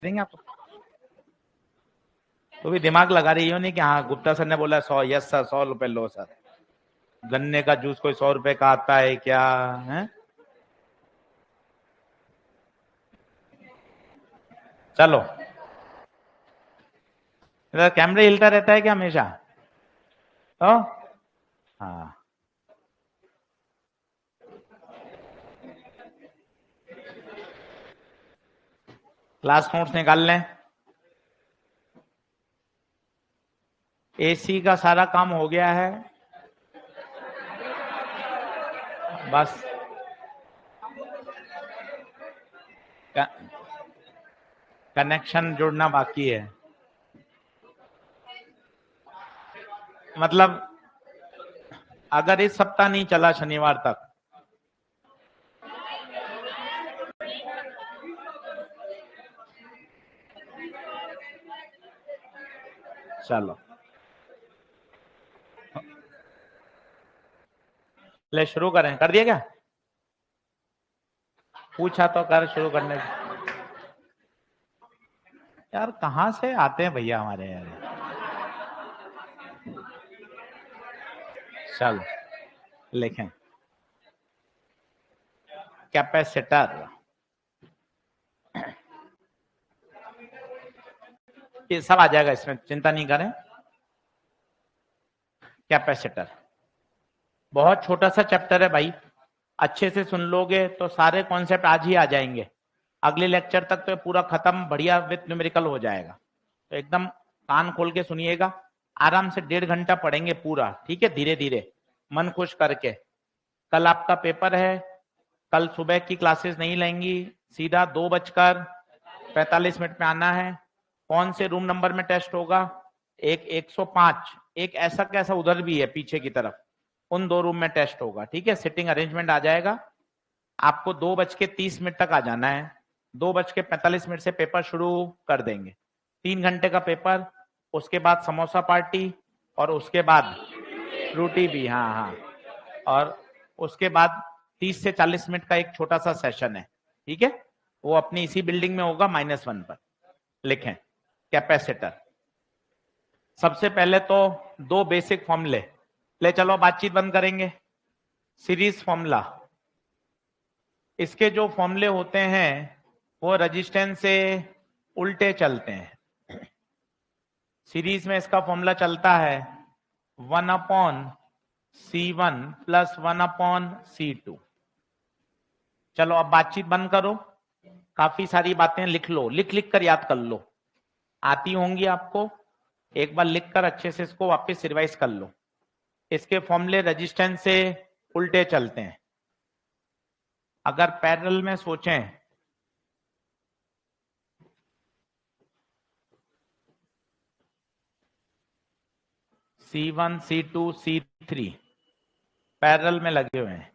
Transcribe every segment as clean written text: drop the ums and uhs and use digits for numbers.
देंगे आपको। तो भी दिमाग लगा रही हो नहीं कि हाँ गुप्ता सर ने बोला 100, यस सर 100 रुपए लो सर। गन्ने का जूस कोई 100 रुपए का आता है क्या है? चलो, कैमरे हिलता रहता है क्या हमेशा? तो हाँ, क्लास नोट्स निकाल लें। एसी का सारा काम हो गया है, बस कनेक्शन जुड़ना बाकी है। मतलब अगर इस सप्ताह नहीं चला शनिवार तक, चलो ले शुरू करें। कर दिया क्या? पूछा तो कर शुरू करने से। यार कहाँ से आते हैं भैया हमारे यार। चलो लिखें, कैपेसिटर। ये सब आ जाएगा इसमें, चिंता नहीं करें। कैपेसिटर बहुत छोटा सा चैप्टर है भाई, अच्छे से सुन लोगे तो सारे कॉन्सेप्ट आज ही आ जाएंगे। अगले लेक्चर तक तो पूरा खत्म, बढ़िया विथ न्यूमेरिकल हो जाएगा। तो एकदम कान खोल के सुनिएगा, आराम से 1.5 घंटा पढ़ेंगे पूरा, ठीक है? धीरे धीरे मन खुश करके। कल आपका पेपर है, कल सुबह की क्लासेस नहीं लेंगी, सीधा 2:45 में आना है। कौन से रूम नंबर में टेस्ट होगा? एक 105, एक ऐसा कैसा उधर भी है पीछे की तरफ, उन 2 रूम में टेस्ट होगा, ठीक है? सिटिंग अरेंजमेंट आ जाएगा। आपको 2:30 तक आ जाना है, 2:45 से पेपर शुरू कर देंगे। 3 घंटे का पेपर, उसके बाद समोसा पार्टी, और उसके बाद फ्रूटी भी, हाँ हाँ, और उसके बाद 30 से 40 मिनट का एक छोटा सा सेशन है, ठीक है? वो अपनी इसी बिल्डिंग में होगा, -1 पर। लिखें कैपेसिटर। सबसे पहले तो 2 बेसिक फॉर्मूले ले चलो, बातचीत बंद करेंगे। सीरीज फॉर्मूला, इसके जो फॉर्मूले होते हैं वो रेजिस्टेंस से उल्टे चलते हैं। सीरीज में इसका फॉर्मूला चलता है 1/C1 प्लस 1/C2। चलो अब बातचीत बंद करो, काफी सारी बातें लिख लो, लिख लिख कर याद कर लो, आती होंगी आपको। एक बार लिख कर अच्छे से इसको वापस रिवाइज कर लो। इसके फॉर्मूले रेजिस्टेंस से उल्टे चलते हैं। अगर पैरेलल में सोचें, C1 C2 C3 पैरेलल में लगे हुए हैं,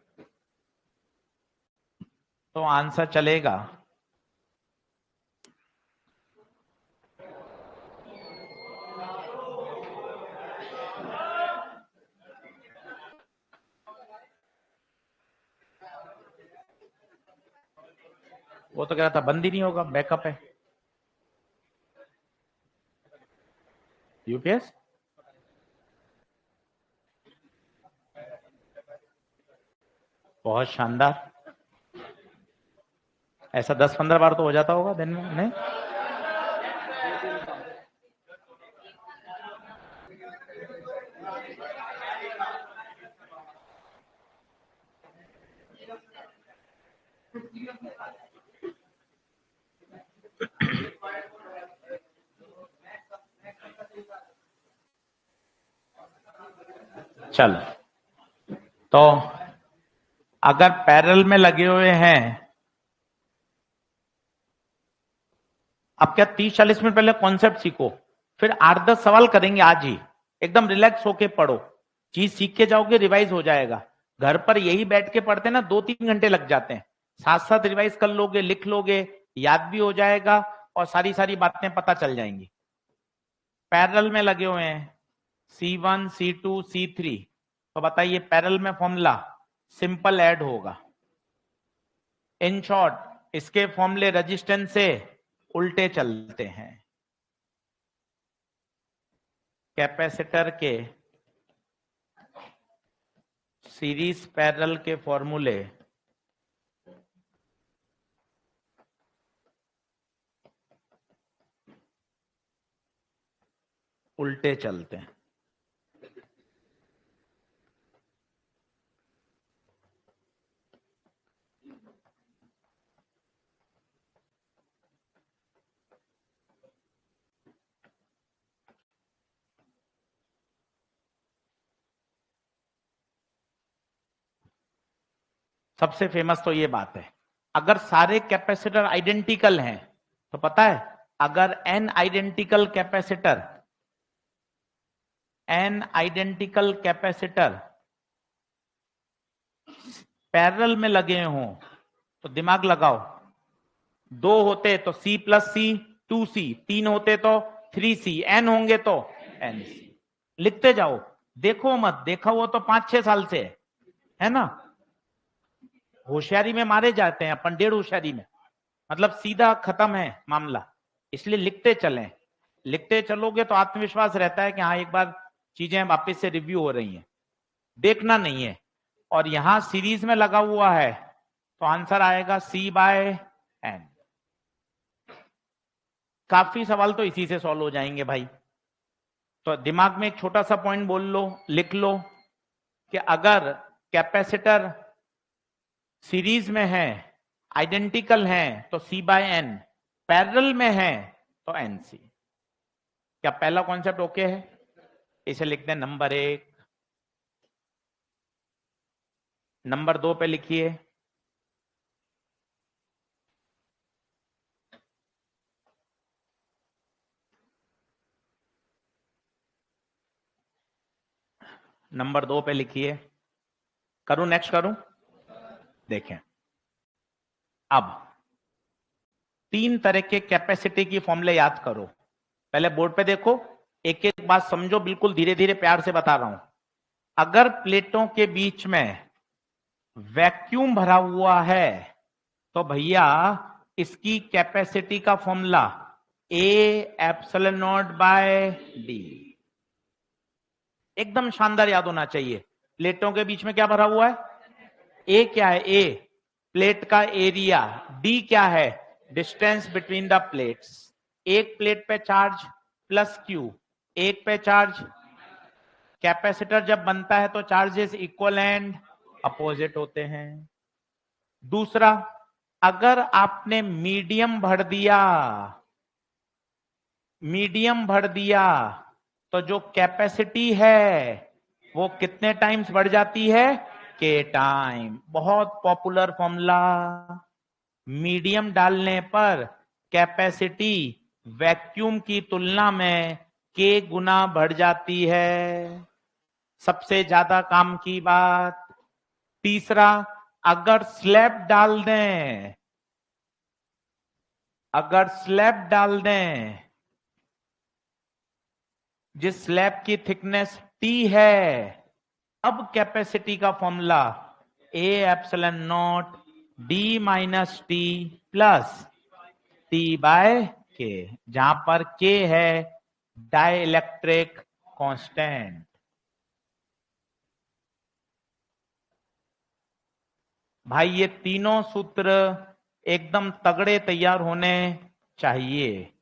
तो आंसर चलेगा वो तो कह रहा था बंद ही नहीं होगा, बैकअप है। यूपीएस बहुत शानदार, ऐसा 10-15 बार तो हो जाता होगा दिन में, नहीं? चलो, तो अगर पैरेलल में लगे हुए हैं, अब क्या 30-40 मिनट पहले कॉन्सेप्ट सीखो, फिर 8-10 सवाल करेंगे आज ही, एकदम रिलैक्स होके पढ़ो, चीज सीख के जाओगे, रिवाइज हो जाएगा। घर पर यही बैठ के पढ़ते ना 2-3 घंटे लग जाते हैं, साथ साथ रिवाइज कर लोगे, लिख लोगे, याद भी हो जाएगा, और सारी सारी बातें पता चल जाएंगी। पैरेलल में लगे हुए हैं C1 C2 C3, तो बताइए पैरेलल में फॉर्मूला सिंपल ऐड होगा। इन शॉर्ट इसके फॉर्मूले रेजिस्टेंस से उल्टे चलते हैं। कैपेसिटर के सीरीज पैरेलल के फॉर्मूले उल्टे चलते हैं। सबसे फेमस तो ये बात है, अगर सारे कैपेसिटर आइडेंटिकल हैं तो पता है, अगर n आइडेंटिकल कैपेसिटर पैरेलल में लगे हों तो दिमाग लगाओ, 2 होते तो C प्लस C 2C, 3 होते तो 3C, n होंगे तो nC। लिखते जाओ, देखो मत, देखा वो तो 5-6 साल से है ना। होशियारी में मारे जाते हैं अपन, 1.5 होशियारी में, मतलब सीधा खत्म है मामला। इसलिए लिखते चलें, लिखते चलोगे तो आत्मविश्वास रहता है कि हाँ एक बार चीजें वापस से रिव्यू हो रही हैं, देखना नहीं है। और यहां सीरीज में लगा हुआ है तो आंसर आएगा C/n। काफी सवाल तो इसी से सॉल्व हो जाएंगे भाई। तो दिमाग में एक छोटा सा पॉइंट बोल लो, लिख लो कि अगर कैपेसिटर सीरीज में है, आइडेंटिकल है तो C/n, पैरेलल में है तो nC। क्या पहला कॉन्सेप्ट ओके है? इसे लिखते हैं नंबर 1। नंबर 2 पे लिखिए नंबर 2 पे लिखिए। करूं नेक्स्ट करूं? देखें, अब 3 तरह के कैपेसिटी की फॉर्मूले याद करो। पहले बोर्ड पे देखो, एक एक बात समझो, बिल्कुल धीरे धीरे प्यार से बता रहा हूं। अगर प्लेटों के बीच में वैक्यूम भरा हुआ है तो भैया इसकी कैपेसिटी का फॉर्मूला A/0/d। एकदम शानदार याद होना चाहिए। प्लेटों के बीच में क्या भरा हुआ है? A क्या है? A प्लेट का एरिया, D क्या है? Distance between the plates. एक प्लेट पे चार्ज प्लस Q, एक पे चार्ज। कैपेसिटर जब बनता है तो चार्जेस इक्वल एंड अपोजिट होते हैं। दूसरा, अगर आपने मीडियम भर दिया तो जो कैपेसिटी है वो कितने टाइम्स बढ़ जाती है? K time. बहुत पॉपुलर फॉर्मूला। मीडियम डालने पर कैपेसिटी वैक्यूम की तुलना में K गुना बढ़ जाती है। सबसे ज्यादा काम की बात। तीसरा, अगर स्लैब डाल दें, जिस स्लैब की थिकनेस T है, अब कैपेसिटी का फॉर्मूला A/0D-T प्लस T/K, जहां पर K है डाइलेक्ट्रिक कांस्टेंट। भाई ये तीनों सूत्र एकदम तगड़े तैयार होने चाहिए।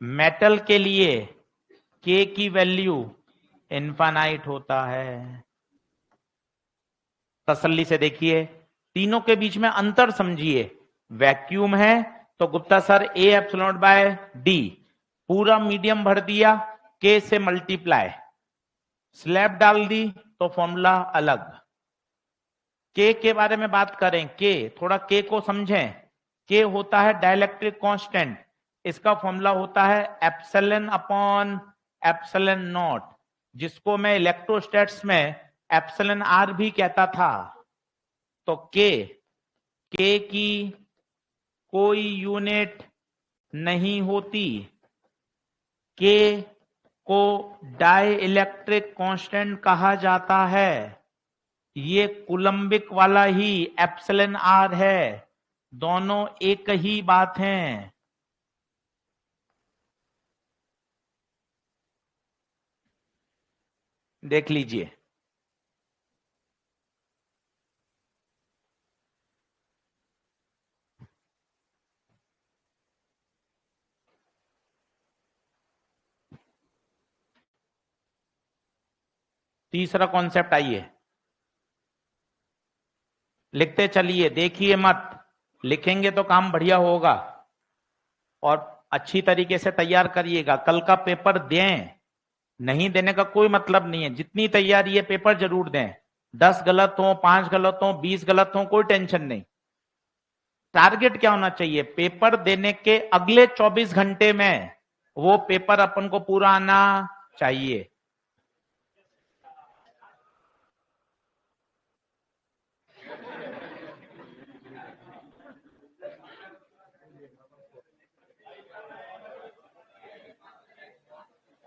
मेटल के लिए K की वैल्यू इनफाइनाइट होता है। तसल्ली से देखिए, तीनों के बीच में अंतर समझिए। वैक्यूम है तो गुप्ता सर A/0/d, पूरा मीडियम भर दिया, K से मल्टीप्लाई, स्लैब डाल दी तो फॉर्मूला अलग। K के बारे में बात करें, K थोड़ा K को समझें। K होता है डाइलेक्ट्रिक कांस्टेंट, इसका फॉर्मूला होता है ε/ε0, जिसको मैं इलेक्ट्रोस्टैट्स में εr भी कहता था। तो K की कोई यूनिट नहीं होती। K को डाइलेक्ट्रिक कांस्टेंट कहा जाता है। ये कूलम्बिक वाला ही εr है। दोनों एक ही बात है। देख लीजिए, तीसरा कॉन्सेप्ट आइए, लिखते चलिए, देखिए मत, लिखेंगे तो काम बढ़िया होगा और अच्छी तरीके से तैयार करिएगा। कल का पेपर दें, नहीं देने का कोई मतलब नहीं है, जितनी तैयारी है पेपर जरूर दें। 10 गलत हो, 5 गलत हो, 20 गलत हो, कोई टेंशन नहीं। टारगेट क्या होना चाहिए? पेपर देने के अगले 24 घंटे में वो पेपर अपन को पूरा आना चाहिए।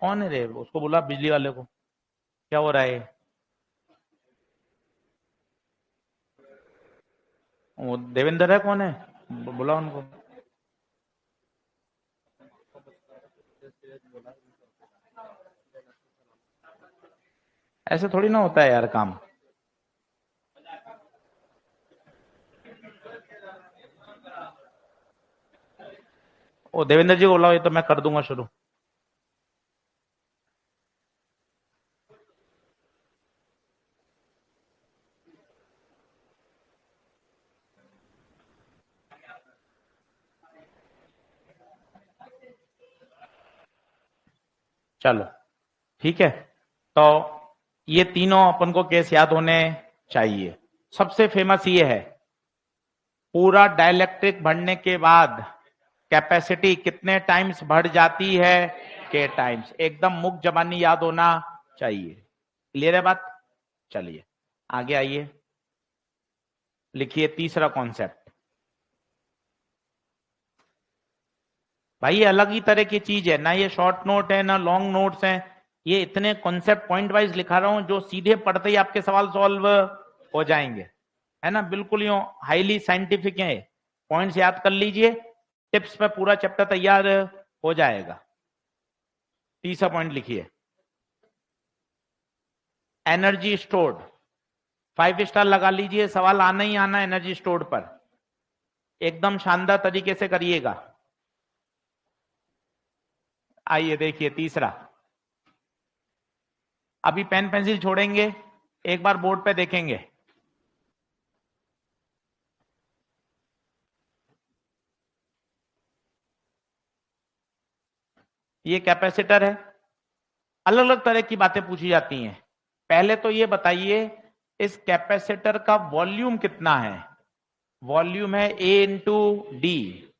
कौन है रे? उसको बोला बिजली वाले को, क्या हो रहा है? वो देवेंद्र है, कौन है? बोला उनको। ऐसे थोड़ी ना होता है यार काम। ओ देवेंद्र जी को बोला, ये तो मैं कर दूंगा शुरू। चलो ठीक है, तो ये तीनों अपन को केस याद होने चाहिए। सबसे फेमस ये है, पूरा डाइलेक्ट्रिक बढ़ने के बाद कैपेसिटी कितने टाइम्स बढ़ जाती है? के टाइम्स। एकदम मुख जबानी याद होना चाहिए। क्लियर है बात? चलिए आगे आइए, लिखिए तीसरा कॉन्सेप्ट। भाई ये अलग ही तरह की चीज है ना, ये शॉर्ट नोट है ना लॉन्ग नोट्स हैं। ये इतने कॉन्सेप्ट पॉइंट वाइज लिखा रहा हूं जो सीधे पढ़ते ही आपके सवाल सॉल्व हो जाएंगे, है ना। बिल्कुल यूं हाईली साइंटिफिक है। पॉइंट्स याद कर लीजिए, टिप्स पे पूरा चैप्टर तैयार हो जाएगा। तीसरा पॉइंट लिखिए, एनर्जी स्टोर्ड। 5 स्टार लगा लीजिए, सवाल आना ही आना एनर्जी स्टोर्ड पर। एकदम शानदार तरीके से करिएगा। आइए देखिए तीसरा, अभी पेन पेंसिल छोड़ेंगे, एक बार बोर्ड पे देखेंगे। ये कैपेसिटर है, अलग अलग तरह की बातें पूछी जाती हैं। पहले तो ये बताइए, इस कैपेसिटर का वॉल्यूम कितना है? वॉल्यूम है A into D.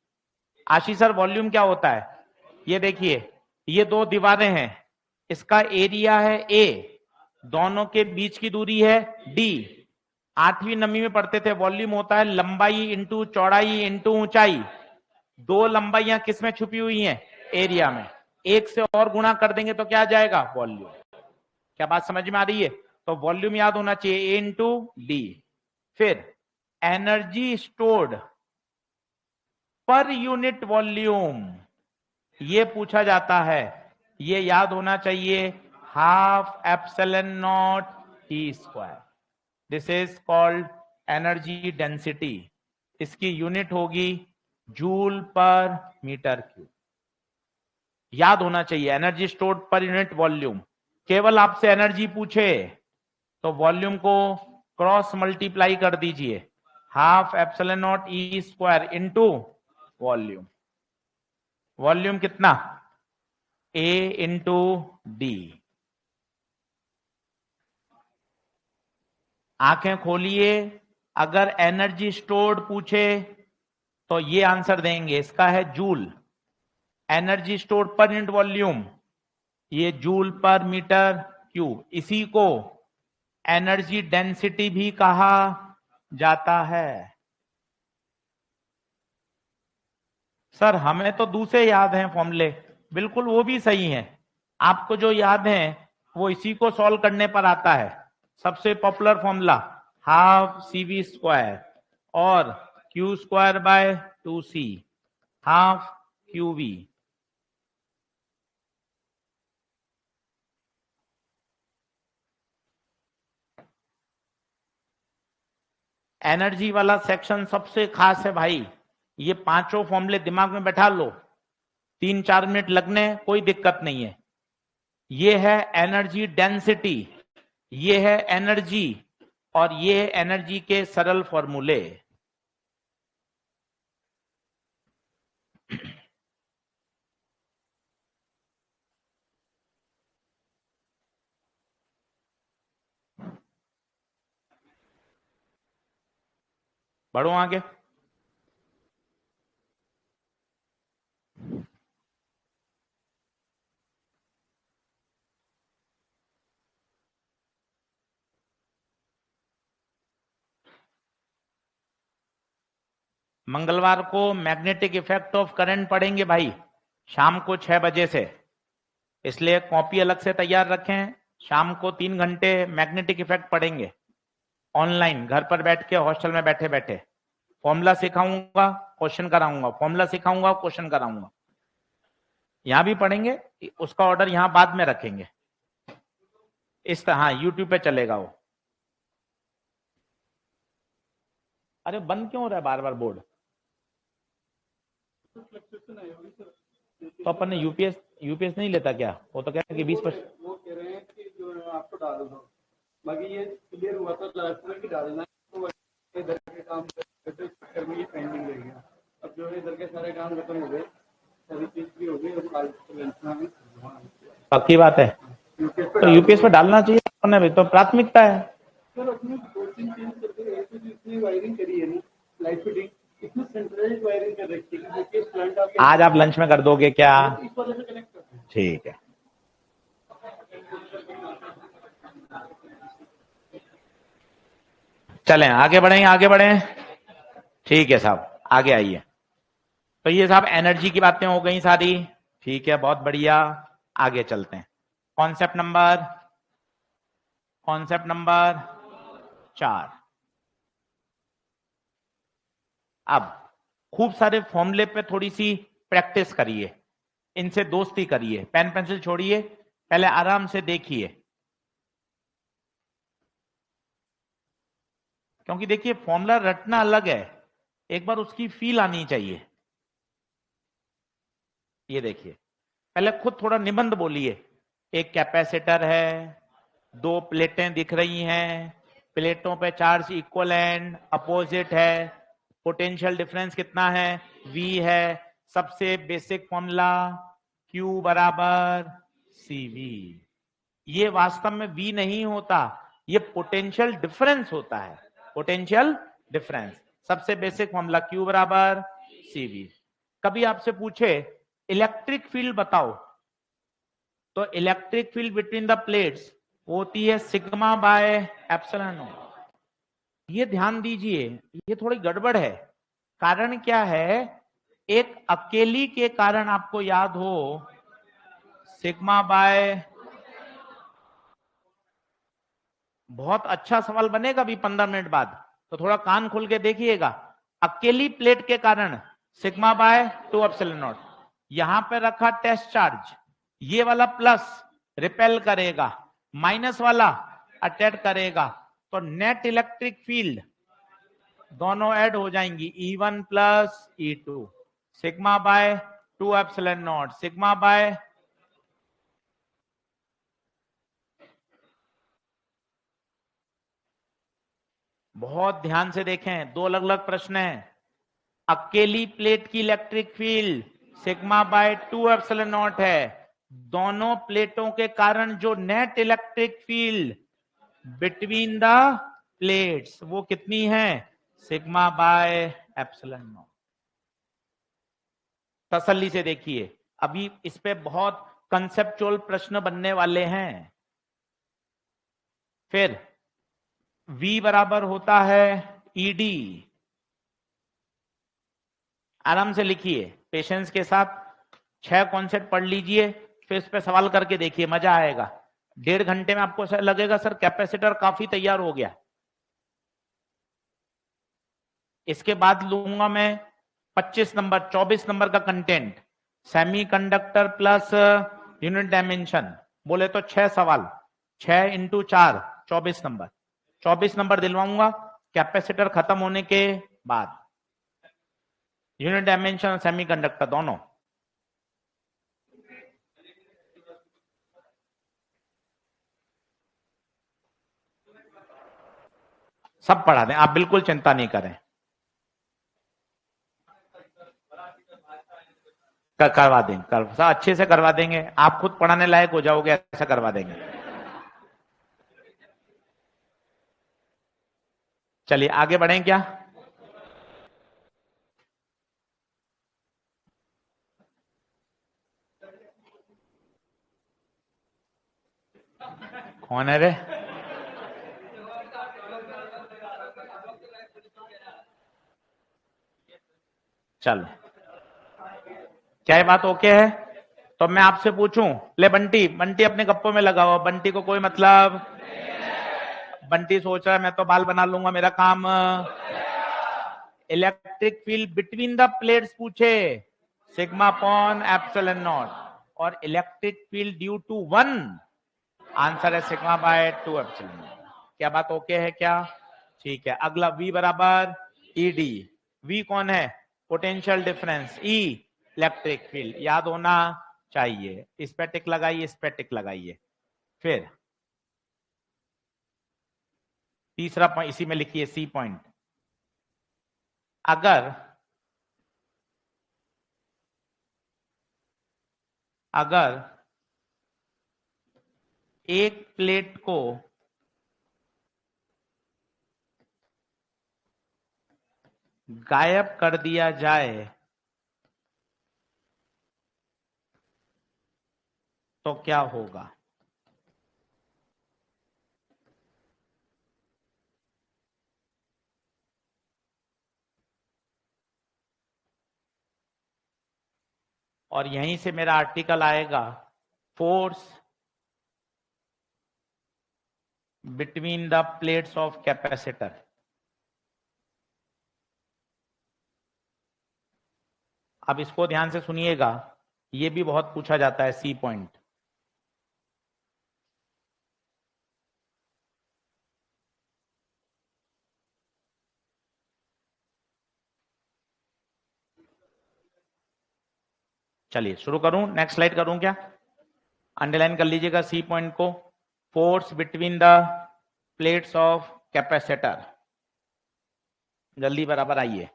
Ashish sir volume क्या होता है? ये देखिए, ये दो दीवारें हैं, इसका एरिया है A, दोनों के बीच की दूरी है D। 8वीं नवी में पढ़ते थे, वॉल्यूम होता है लंबाई इंटू चौड़ाई इंटू ऊंचाई। दो लंबाइयां किस में छुपी हुई हैं? एरिया में। एक से और गुणा कर देंगे तो क्या आ जाएगा? वॉल्यूम। क्या बात समझ में आ रही है? तो वॉल्यूम याद होना चाहिए, A इंटू डी। फिर energy stored per unit volume, ये पूछा जाता है, ये याद होना चाहिए, half epsilon not T square. This is called energy density. इसकी यूनिट होगी जूल पर मीटर क्यूब। याद होना चाहिए, energy stored per unit volume. केवल आपसे एनर्जी पूछे तो वॉल्यूम को क्रॉस मल्टीप्लाई कर दीजिए, half epsilon not E square into volume. Volume कितना? A into D. आंखें खोलिए, अगर एनर्जी स्टोर्ड पूछे तो ये आंसर देंगे, इसका है joule. Energy stored per unit volume, ये जूल पर मीटर क्यूब। इसी को एनर्जी डेंसिटी भी कहा जाता है। सर हमें तो दूसरे याद हैं फॉर्मूले, बिल्कुल वो भी सही हैं। आपको जो याद है वो इसी को सॉल्व करने पर आता है। सबसे popular formula half CV square, और Q square by 2c half Q V. Energy वाला सेक्शन सबसे खास है भाई, ये पांचों फॉर्मूले दिमाग में बैठा लो, 3-4 मिनट लगने कोई दिक्कत नहीं है। ये है एनर्जी डेंसिटी, ये है एनर्जी, और ये है एनर्जी के सरल फॉर्मूले। बढ़ो आगे। मंगलवार को मैग्नेटिक इफेक्ट ऑफ करंट पढ़ेंगे भाई, शाम को 6 बजे से, इसलिए कॉपी अलग से तैयार रखें। शाम को 3 घंटे मैग्नेटिक इफेक्ट पढ़ेंगे ऑनलाइन, घर पर बैठ के, हॉस्टल में बैठे बैठे। फॉर्मूला सिखाऊंगा, क्वेश्चन कराऊंगा, फॉर्मूला सिखाऊंगा, क्वेश्चन कराऊंगा। यहां भी पढ़ेंगे, उसका ऑर्डर यहां बाद में रखेंगे इस तरह। यूट्यूब पे चलेगा वो। अरे बंद क्यों हो रहा है बार बार बोर्ड? तो अपन ने यूपीएस नहीं लेता क्या? वो तो कहते हैं कि 20%। वो कह रहे हैं कि जो आपको डाल दो, बाकी ये क्लियर हुआ था लास्ट में कि डालना, तो इधर के काम चक्कर में ये पेंडिंग रह गया। अब जो है इधर के सारे काम खत्म हो गए, सारी चीज भी हो गई, और आज पक्की बात है, तो यूपीएस पे डालना चाहिए अपने भी, तो प्राथमिकता है। सर अपने 2-3 चेंज करके एक तो जितनी वायरिंग करी है ना, लाइट फिटिंग, इसमें सेंट्रलाइज्ड वायरिंग कर रखी है, यूपीएस प्लांट आपके आज आप लंच में कर दोगे क्या? इस वजह से कनेक्ट करते हैं। ठीक है, चलें आगे बढ़ें, आगे बढ़ें। ठीक है साहब, आगे आइए। तो ये साहब एनर्जी की बातें हो गई सारी, ठीक है, बहुत बढ़िया। आगे चलते हैं। Concept number 4। अब खूब सारे फॉर्मूले पे थोड़ी सी प्रैक्टिस करिए, इनसे दोस्ती करिए, पेन पेंसिल छोड़िए, पहले आराम से देखिए, क्योंकि देखिए फॉर्मूला रटना अलग है, एक बार उसकी फील आनी चाहिए। ये देखिए, पहले खुद थोड़ा निबंध बोलिए। एक कैपेसिटर है, 2 प्लेटें दिख रही हैं, प्लेटों पे चार्ज इक्वल एंड अपोजिट है, पोटेंशियल डिफरेंस कितना है? V है। सबसे बेसिक फॉर्मूला Q बराबर CV। ये वास्तव में V नहीं होता, ये पोटेंशियल डिफरेंस होता है, पोटेंशियल डिफरेंस। सबसे बेसिक फॉर्मूला Q बराबर CV। कभी आपसे पूछे इलेक्ट्रिक फील्ड बताओ, तो electric field between the plates होती है सिग्मा बाय एप्सिलॉन नॉट। ये ध्यान दीजिए, ये थोड़ी गड़बड़ है। कारण क्या है? एक अकेली के कारण आपको याद हो सिग्मा बाय, बहुत अच्छा सवाल बनेगा अभी 15 मिनट बाद, तो थोड़ा कान खोल के देखिएगा। अकेली प्लेट के कारण सिग्मा बाय 2 एप्सिलॉन नॉट। यहां पे रखा टेस्ट चार्ज, ये वाला प्लस रिपेल करेगा, माइनस वाला अटैक करेगा, तो नेट इलेक्ट्रिक फील्ड दोनों ऐड हो जाएंगी, E1 plus E2, sigma by 2 epsilon not, sigma bye. बहुत ध्यान से देखें, 2 अलग अलग प्रश्न हैं। अकेली प्लेट की electric field sigma by 2 epsilon not है, दोनों प्लेटों के कारण जो net electric field between the plates वो कितनी है? Sigma by epsilon not. तसल्ली से देखिए, अभी इस पे बहुत कंसेप्चुअल प्रश्न बनने वाले हैं। फिर V बराबर होता है ED। आराम से लिखिए, पेशेंस के साथ 6 कॉन्सेप्ट पढ़ लीजिए, फिर इस पे सवाल करके देखिए, मजा आएगा। 1.5 घंटे में आपको सर लगेगा सर कैपेसिटर काफी तैयार हो गया। इसके बाद लूंगा मैं 25 नंबर 24 नंबर का content, semiconductor plus unit dimension. बोले तो 6 सवाल, 6 × 4 24 नंबर, 24 नंबर दिलवाऊंगा कैपेसिटर खत्म होने के बाद, यूनिट डायमेंशन सेमीकंडक्टर दोनों। सब पढ़ा दें, आप बिल्कुल चिंता नहीं करें, करवा देंगे, अच्छे से करवा देंगे, आप खुद पढ़ाने लायक हो जाओगे, ऐसा करवा देंगे। चलिए आगे बढ़ें क्या? कौन है रे? चलो, क्या ये बात ओके है? तो मैं आपसे पूछूं, ले बंटी, बंटी अपने गप्पों में लगा हुआ, बंटी को कोई मतलब, बंटी सोच रहा है मैं तो बाल बना लूंगा, मेरा काम। Electric field between the plates पूछे, सिग्मा अपॉन एप्सिलॉन नॉट, और electric field due to one, answer है सिग्मा बाय 2 एप्सिलॉन। क्या बात ओके है क्या? ठीक है। अगला V बराबर ED, V कौन है? Potential difference, E electric field, याद होना चाहिए। इस पे टिक लगाइए, इस पे टिक लगाइए। फिर तीसरा पॉइंट इसी में लिखिए, C पॉइंट। अगर एक प्लेट को गायब कर दिया जाए तो क्या होगा? और यहीं से मेरा आर्टिकल आएगा, force between the plates of capacitor. अब इसको ध्यान से सुनिएगा, ये भी बहुत पूछा जाता है, C पॉइंट। चलिए शुरू करूं, नेक्स्ट स्लाइड करूं क्या? अंडरलाइन कर लीजिएगा C पॉइंट को, force between the plates of capacitor. जल्दी बराबर आइए।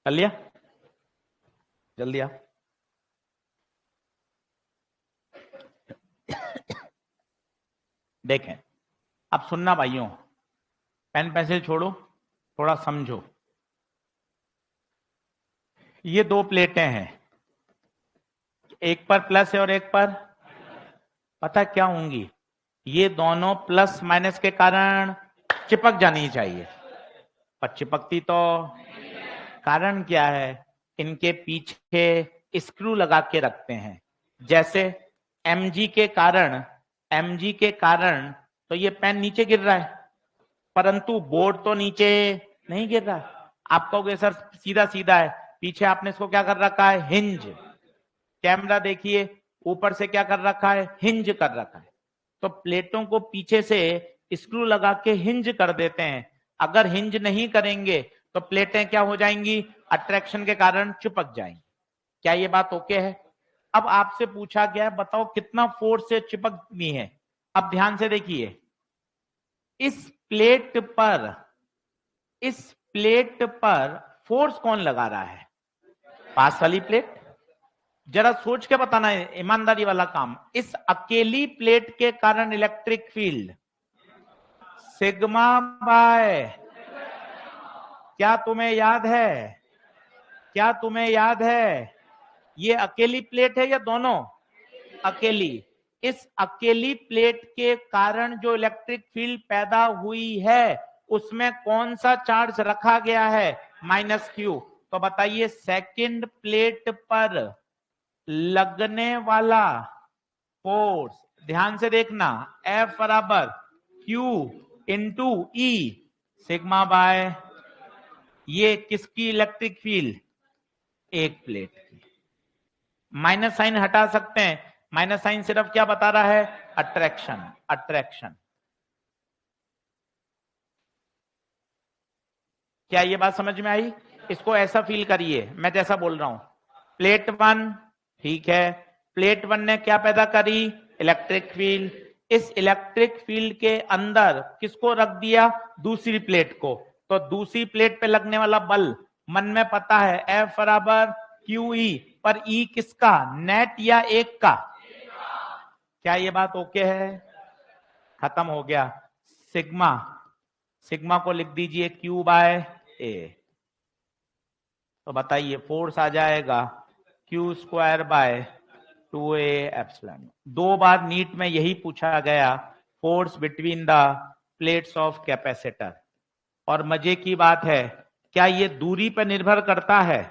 कर लिया? जल्दी आ। देखें, अब सुनना भाइयों, पेन पेंसिल छोड़ो, थोड़ा समझो। ये दो प्लेटें हैं, एक पर प्लस है और एक पर, पता क्या होंगी? ये दोनों प्लस माइनस के कारण चिपक जानी चाहिए, पर चिपकती तो, कारण क्या है? इनके पीछे स्क्रू लगा के रखते हैं। जैसे mg के कारण तो ये पेन नीचे गिर रहा है, परंतु बोर्ड तो नीचे नहीं गिर रहा। आप कहोगे सर सीधा सीधा है, पीछे आपने इसको क्या कर रखा है? हिंज। कैमरा देखिए, ऊपर से क्या कर रखा है? हिंज कर रखा है। तो प्लेटों को पीछे से स्क्रू लगा के हिंज कर देते हैं। अगर हिंज नहीं करेंगे तो प्लेटें क्या हो जाएंगी? अट्रैक्शन के कारण चिपक जाएंगी। क्या ये बात ओके है? अब आपसे पूछा गया बताओ कितना फोर्स से चिपकनी है। अब ध्यान से देखिए, इस प्लेट पर फोर्स कौन लगा रहा है? पास वाली प्लेट। जरा सोच के बताना है, ईमानदारी वाला काम। इस अकेली प्लेट के कारण इलेक्ट्रिक फील्ड सिग्मा बाय, क्या तुम्हें याद है? क्या तुम्हें याद है? ये अकेली प्लेट है या दोनों? अकेली। इस अकेली प्लेट के कारण जो इलेक्ट्रिक फील्ड पैदा हुई है उसमें कौन सा चार्ज रखा गया है? -q। तो बताइए सेकंड प्लेट पर लगने वाला फोर्स ध्यान से देखना, F बराबर Q into E sigma bye, ये किसकी इलेक्ट्रिक फील्ड, एक प्लेट की। माइनस साइन हटा सकते हैं, माइनस साइन सिर्फ क्या बता रहा है, अट्रैक्शन, अट्रैक्शन। क्या ये बात समझ में आई? इसको ऐसा फील करिए, मैं जैसा बोल रहा हूं, प्लेट वन, ठीक है, प्लेट वन ने क्या पैदा करी, इलेक्ट्रिक फील्ड। इस इलेक्ट्रिक फील्ड के अंदर किसको रख दिया, दूसरी प्लेट को, तो दूसरी प्लेट पे लगने वाला बल मन में पता है, F बराबर QE, पर E किसका, नेट या एक का? क्या ये बात ओके है? खत्म हो गया। सिग्मा, सिग्मा को लिख दीजिए Q बाय A, तो बताइए फोर्स आ जाएगा Q square by 2A epsilon. 2 बार नीट में यही पूछा गया, force between the plates of capacitor. और मजे की बात है, क्या ये दूरी पर निर्भर करता है,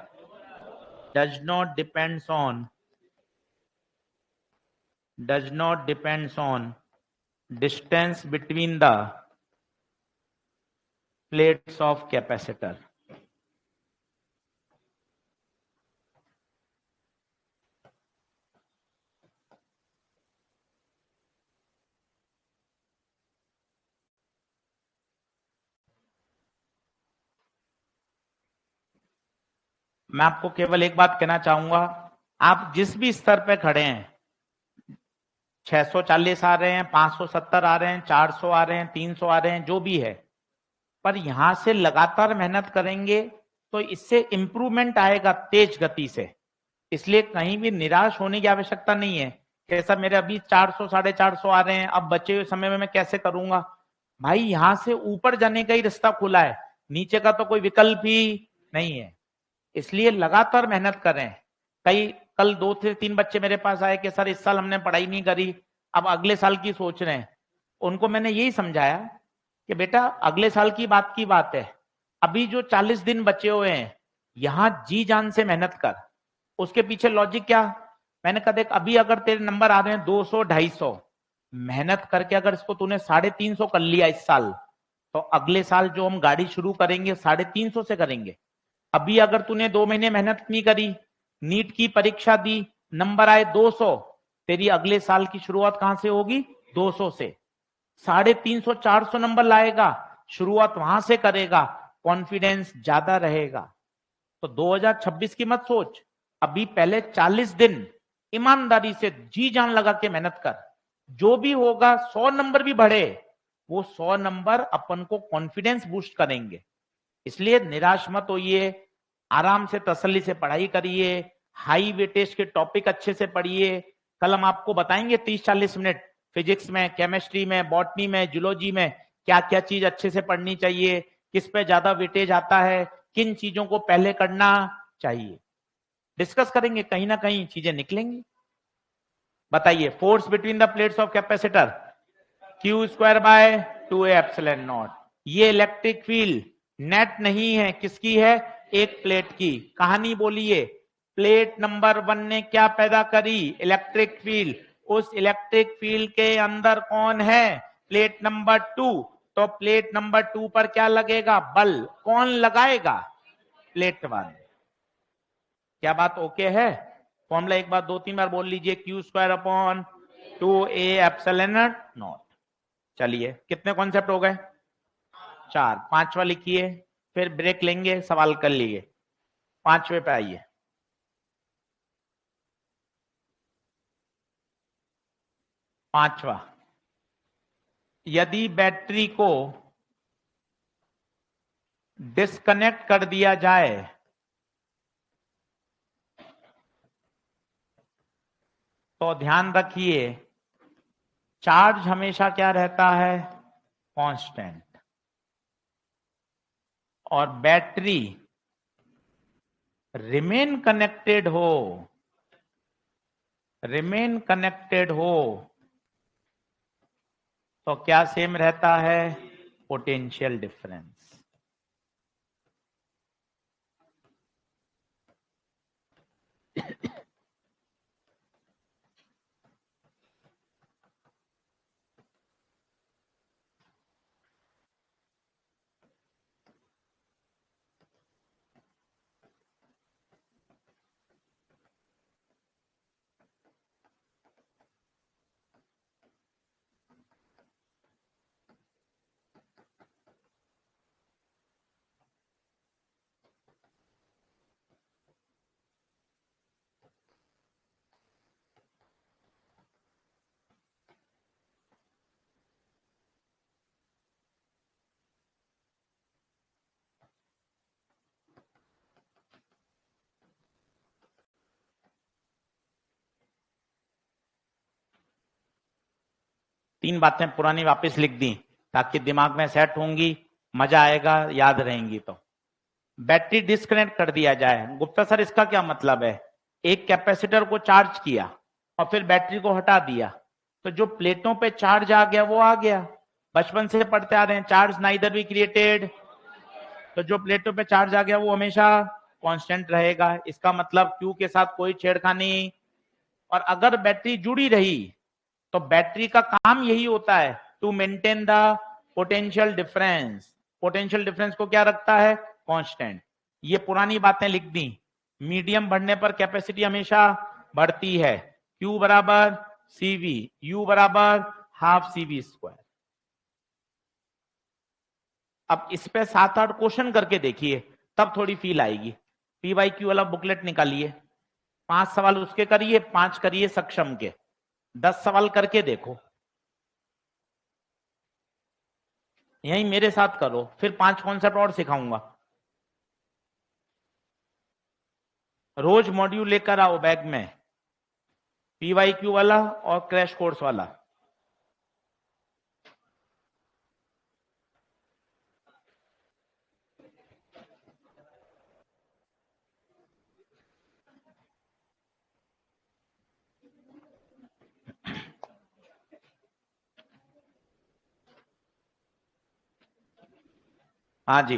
does not depends on distance between the plates of capacitor. मैं आपको केवल एक बात कहना चाहूंगा, आप जिस भी स्तर पे खड़े हैं, 640 आ रहे हैं, 570 आ रहे हैं, 400 आ रहे हैं, 300 आ रहे हैं, जो भी है, पर यहां से लगातार मेहनत करेंगे तो इससे इंप्रूवमेंट आएगा तेज गति से। इसलिए कहीं भी निराश होने की आवश्यकता नहीं है कि सर मेरे अभी 400 450 आ रहे हैं, अब बचे हुए समय में मैं कैसे करूंगा। भाई यहां से ऊपर जाने का ही रास्ता खुला है, नीचे का तो कोई विकल्प ही नहीं है। इसलिए लगातार मेहनत करें। कई कल 2 से 3 बच्चे मेरे पास आए कि सर इस साल हमने पढ़ाई नहीं करी, अब अगले साल की सोच रहे हैं। उनको मैंने यही समझाया कि बेटा अगले साल की बात है, अभी जो 40 दिन बचे हुए हैं यहां जी जान से मेहनत कर। उसके पीछे लॉजिक क्या, मैंने कहा देख अभी अगर तेरे नंबर आ रहे हैं 200 250, मेहनत करके अगर इसको तूने 350 कर लिया इस साल, तो अगले साल जो हम गाड़ी शुरू करेंगे 350 से करेंगे। अभी अगर तूने 2 महीने मेहनत नहीं करी, नीट की परीक्षा दी, नंबर आए 200, तेरी अगले साल की शुरुआत कहां से होगी, 200 से। 350 400 नंबर लाएगा, शुरुआत वहां से करेगा, कॉन्फिडेंस ज्यादा रहेगा। तो 2026 की मत सोच, अभी पहले 40 दिन ईमानदारी से जी जान लगा के मेहनत कर। जो भी होगा 100 नंबर भी बढ़े, वो 100 नंबर अपन को कॉन्फिडेंस बूस्ट करेंगे। इसलिए निराश मत होइए, आराम से तसल्ली से पढ़ाई करिए, हाई वेटेज के टॉपिक अच्छे से पढ़िए। कल हम आपको बताएंगे 30-40 मिनट फिजिक्स में, केमिस्ट्री में, बॉटनी में, जूलॉजी में क्या क्या चीज अच्छे से पढ़नी चाहिए, किस पे ज्यादा वेटेज आता है, किन चीजों को पहले करना चाहिए, डिस्कस करेंगे, कहीं ना कहीं चीजें निकलेंगी। बताइए, force between the plates of capacitor Q square by 2A epsilon not. ये इलेक्ट्रिक फील्ड नेट नहीं है, किसकी है, एक प्लेट की। कहानी बोलिए, प्लेट नंबर 1 ने क्या पैदा करी, इलेक्ट्रिक फील्ड। उस इलेक्ट्रिक फील्ड के अंदर कौन है, प्लेट नंबर 2, तो प्लेट नंबर 2 पर क्या लगेगा, बल। कौन लगाएगा, प्लेट 1। क्या बात ओके है? फॉर्मूला एक बार 2-3 बार बोल लीजिए, Q square upon 2A epsilon not. चलिए कितने कॉन्सेप्ट हो गए, 4। 5वां लिखिए, फिर ब्रेक लेंगे, सवाल कर लीजिए। 5वें पे आइए। 5वां, यदि बैटरी को डिस्कनेक्ट कर दिया जाए तो ध्यान रखिए चार्ज हमेशा क्या रहता है, कांस्टेंट। और बैटरी रिमेन कनेक्टेड हो तो क्या सेम रहता है, पोटेंशियल डिफरेंस। 3 बातें पुरानी वापस लिख दी ताकि दिमाग में सेट होंगी, मजा आएगा, याद रहेंगी। तो बैटरी डिस्कनेक्ट कर दिया जाए। गुप्ता सर इसका क्या मतलब है? एक कैपेसिटर को चार्ज किया और फिर बैटरी को हटा दिया, तो जो प्लेटों पे चार्ज आ गया वो आ गया। बचपन से पढ़ते आ रहे हैं, चार्ज नाइदर बी क्रिएटेड, तो जो प्लेटों पे चार्ज आ गया वो हमेशा कांस्टेंट रहेगा। इसका मतलब Q के साथ कोई छेड़खानी। और अगर बैटरी जुड़ी रही तो बैटरी का काम यही होता है to maintain the potential difference. Potential difference को क्या रखता है? कांस्टेंट। ये पुरानी बातें लिख दी। मीडियम बढ़ने पर कैपेसिटी हमेशा बढ़ती है। Q बराबर CV, U बराबर हाफ CV स्क्वायर। अब इस पे 7-8 क्वेश्चन करके देखिए, तब थोड़ी फील आएगी। PYQ वाला बुकलेट निकालिए, 5 सवाल उसके करिए, 5 करिए सक्षम के, 10 सवाल करके देखो। यही मेरे साथ करो, फिर 5 कॉन्सेप्ट और सिखाऊंगा। रोज मॉड्यूल लेकर आओ बैग में, PYQ वाला और क्रैश कोर्स वाला। हाँ जी,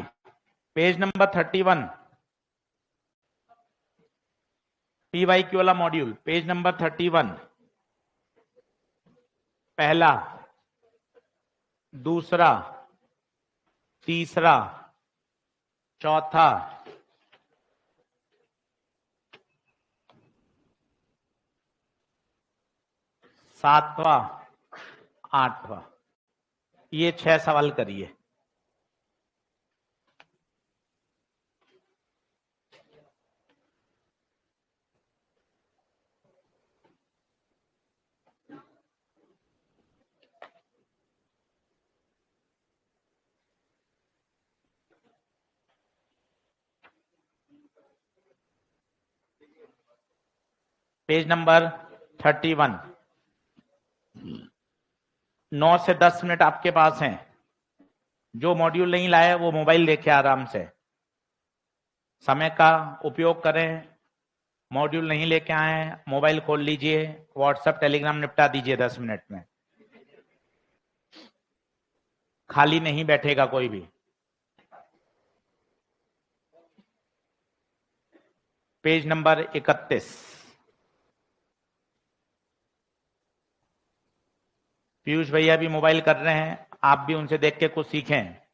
पेज नंबर 31, PYQ वाला मॉड्यूल, पेज नंबर 31। पहला, दूसरा, तीसरा, चौथा, सातवां, आठवां, ये 6 सवाल करिए। Page number 31। 9 से 10 मिनट आपके पास हैं। जो मॉड्यूल नहीं लाए वो मोबाइल देखे आराम से, समय का उपयोग करें। मॉड्यूल नहीं लेके आए, मोबाइल खोल लीजिए, व्हाट्सएप टेलीग्राम निपटा दीजिए 10 मिनट में। खाली नहीं बैठेगा कोई भी। Page number 31। पीयूष भैया भी मोबाइल कर रहे हैं, आप भी उनसे देख के कुछ सीखें।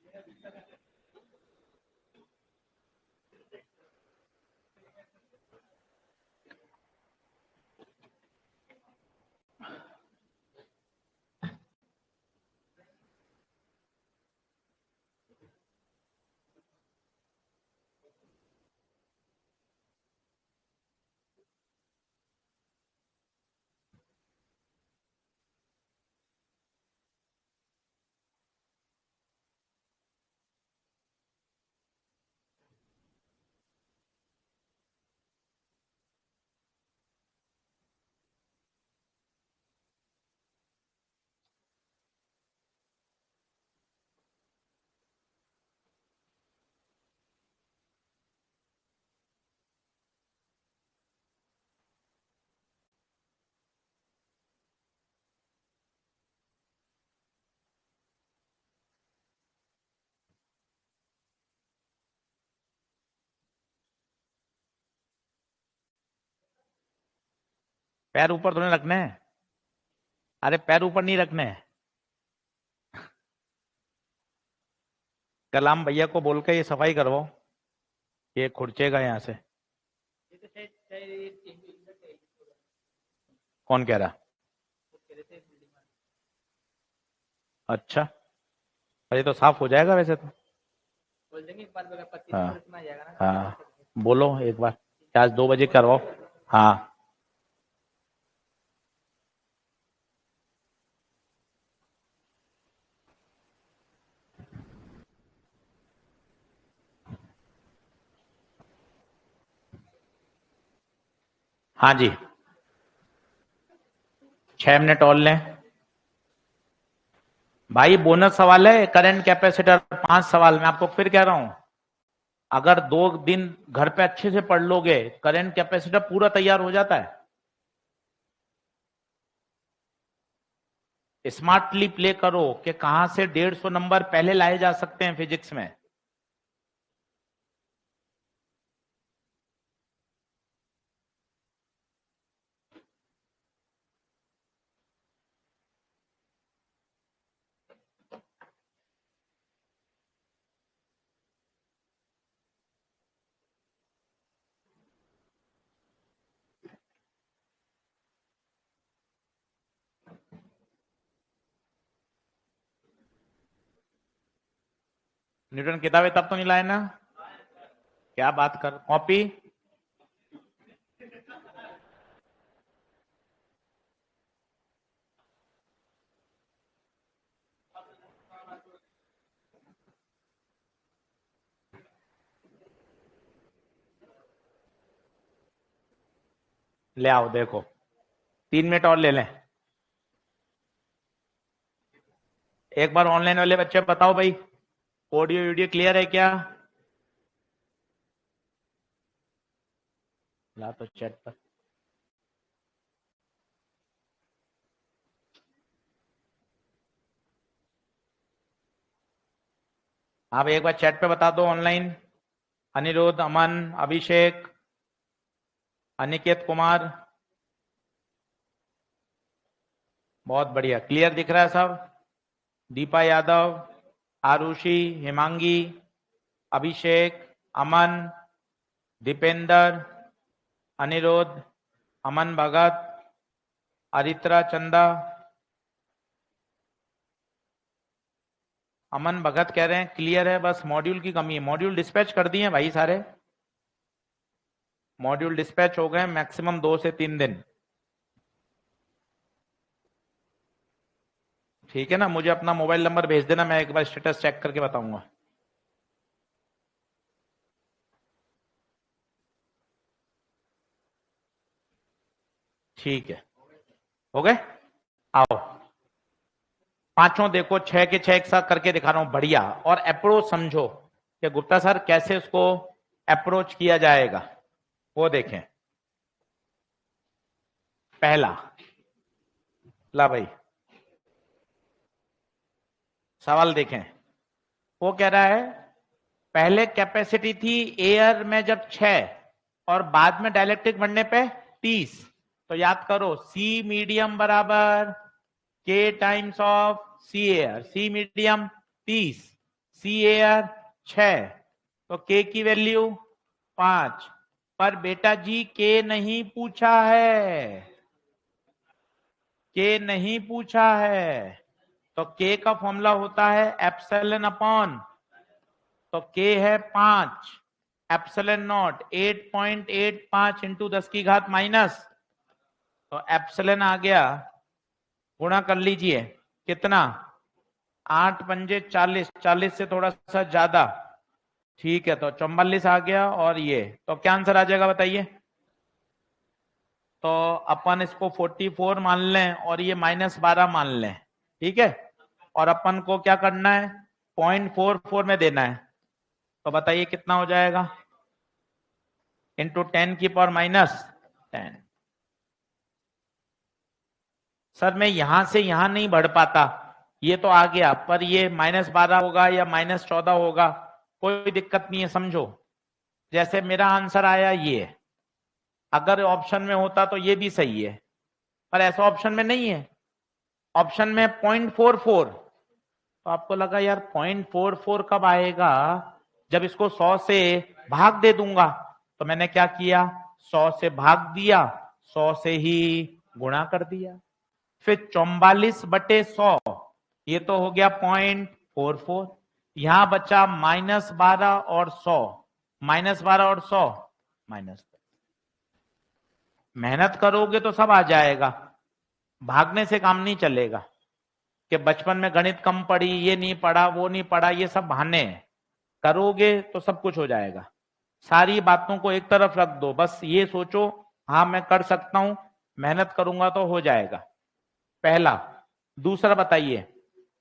पैर ऊपर तो नहीं रखने हैं। अरे पैर ऊपर नहीं रखने हैं। कलाम भैया को बोल के ये सफाई करवाओ, ये खुरचेगा यहाँ से। कौन कह रहा? अच्छा, अरे तो साफ हो जाएगा वैसे तो। हाँ हाँ, बोलो एक बार, आज 2 बजे करवाओ। हाँ हाँ जी, 6 मिनट और लें। भाई बोनस सवाल है, करंट कैपेसिटर 5 सवाल। मैं आपको फिर कह रहा हूं, अगर 2 दिन घर पे अच्छे से पढ़ लोगे करंट कैपेसिटर पूरा तैयार हो जाता है। स्मार्टली प्ले करो कि कहां से 150 नंबर पहले लाए जा सकते हैं फिजिक्स में। न्यूटन किताबें तब तो नहीं लाए ना? क्या बात कर, कॉपी? ले आओ, देखो 3 मिनट और ले लें। एक बार ऑनलाइन वाले बच्चे बताओ भाई, ऑडियो वीडियो क्लियर है क्या? ला तो चैट पर। आप एक बार चैट पे बता दो ऑनलाइन। अनिरुद्ध, अमन, अभिषेक, अनिकेत कुमार। बहुत बढ़िया, क्लियर दिख रहा है सब। दीपा यादव, आरुषि, हिमांगी, अभिषेक, अमन, दीपेंद्र, अनिरुद्ध, अमन भगत, अरित्रा चंदा। अमन भगत कह रहे हैं क्लियर है, बस मॉड्यूल की कमी है। मॉड्यूल डिस्पैच कर दिए भाई, सारे मॉड्यूल डिस्पैच हो गए, मैक्सिमम 2 से 3 दिन। ठीक है ना? मुझे अपना मोबाइल नंबर भेज देना, मैं एक बार स्टेटस चेक करके बताऊंगा। ठीक है, हो गए? आओ पांचों देखो, 6 के 6 एक साथ करके दिखा रहा हूं, बढ़िया। और अप्रोच समझो कि गुप्ता सर कैसे उसको अप्रोच किया जाएगा, वो देखें। पहला, ला भाई सवाल देखें। वो कह रहा है पहले कैपेसिटी थी एयर में जब 6 और बाद में डाइलेक्ट्रिक बनने पे 30, तो याद करो सी मीडियम बराबर K times of c air. C medium 30, c air 6, तो के की वैल्यू 5। पर बेटा जी के नहीं पूछा है, के नहीं पूछा है। तो के का फॉर्मूला होता है एप्सिलॉन अपॉन, तो के है 5, एप्सिलॉन नॉट 8.85 इंटू 10 की घात माइनस, तो एप्सिलॉन आ गया, गुणा कर लीजिए कितना, 8 पंजे 40, 40 से थोड़ा सा ज्यादा। ठीक है, तो 44 आ गया। और ये तो क्या आंसर आ जाएगा बताइए? तो अपन इसको 44 मान लें और ये -12 मान लें, ठीक है। और अपन को क्या करना है, 0.44 में देना है, तो बताइए कितना हो जाएगा, इंटू 10 की पावर -10। सर मैं यहां से यहां नहीं बढ़ पाता, ये तो आ गया, पर ये -12 होगा या -14 होगा, कोई दिक्कत नहीं है, समझो। जैसे मेरा आंसर आया ये, अगर ऑप्शन में होता तो ये भी सही है, पर ऐसा ऑप्शन में नहीं है। ऑप्शन में 0.44, तो आपको लगा यार 0.44 कब आएगा, जब इसको 100 से भाग दे दूंगा। तो मैंने क्या किया, 100 से भाग दिया, 100 से ही गुणा कर दिया, फिर 44/100, ये तो हो गया 0.44। यहां बचा -12 और 100, -12 और 100 -10। मेहनत करोगे तो सब आ जाएगा, भागने से काम नहीं चलेगा कि बचपन में गणित कम पढ़ी, ये नहीं पढ़ा, वो नहीं पढ़ा, ये सब बहाने हैं। करोगे तो सब कुछ हो जाएगा। सारी बातों को एक तरफ रख दो, बस ये सोचो हाँ मैं कर सकता हूं, मेहनत करूंगा तो हो जाएगा। पहला। दूसरा बताइए,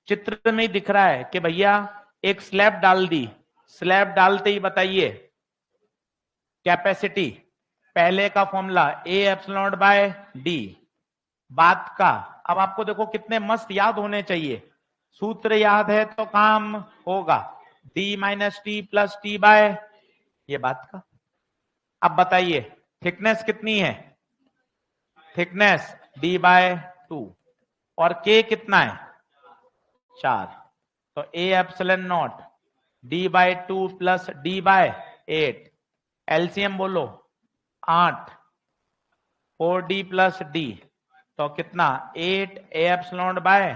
चित्र में ही दिख रहा है कि भैया एक स्लैब डाल दी, स्लैब डालते ही बताइए कैपेसिटी, पहले का formula A epsilon bye D, बाद का, अब आपको देखो कितने मस्त याद होने चाहिए, सूत्र याद है तो काम होगा, d minus t plus t by, ये बात का। अब बताइए थिकनेस कितनी है, थिकनेस डी बाय 2 और के कितना है 4, तो a epsilon naught d by 2 plus d by 8, LCM बोलो 8, 4d प्लस डी, तो कितना 8 ए एप्सिलॉन बाय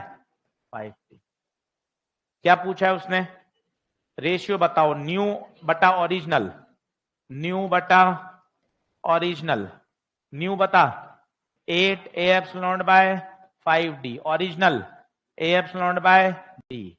5d। क्या पूछा है उसने, रेशियो बताओ, न्यू बटा ओरिजिनल, न्यू बटा ओरिजिनल, न्यू बता 8 A epsilon bye 5d, original A epsilon bye D.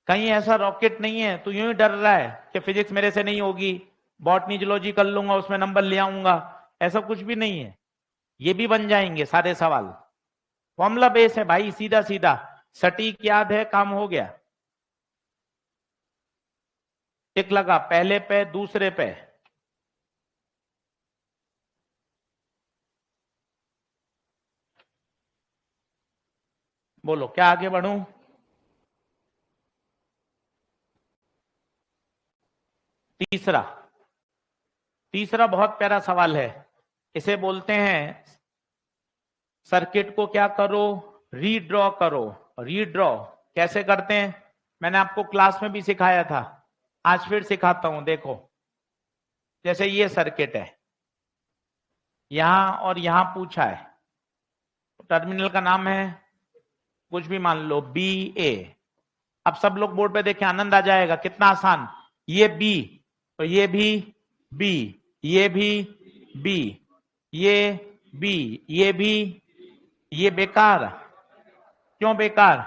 कहीं ऐसा रॉकेट नहीं है तो यूं ही डर रहा है कि फिजिक्स मेरे से नहीं होगी, बॉटनी जूलॉजी कर लूंगा उसमें नंबर ले आऊंगा, ऐसा कुछ भी नहीं है, ये भी बन जाएंगे सारे सवाल, फॉर्मूला बेस है भाई, सीधा सीधा सटीक याद है, काम हो गया। टिक लगा पहले पे दूसरे पे, बोलो क्या आगे बढ़ूं। तीसरा, तीसरा बहुत प्यारा सवाल है, इसे बोलते हैं सर्किट को क्या करो, रीड्रॉ करो। रीड्रॉ कैसे करते हैं, मैंने आपको क्लास में भी सिखाया था, आज फिर सिखाता हूं। देखो जैसे ये सर्किट है, यहां और यहां पूछा है, टर्मिनल का नाम है कुछ भी मान लो बी ए। अब सब लोग बोर्ड पे देखें, आनंद आ जाएगा, कितना आसान, ये बी तो ये भी बी, ये भी बी, ये बी, ये भी, ये बेकार, क्यों बेकार,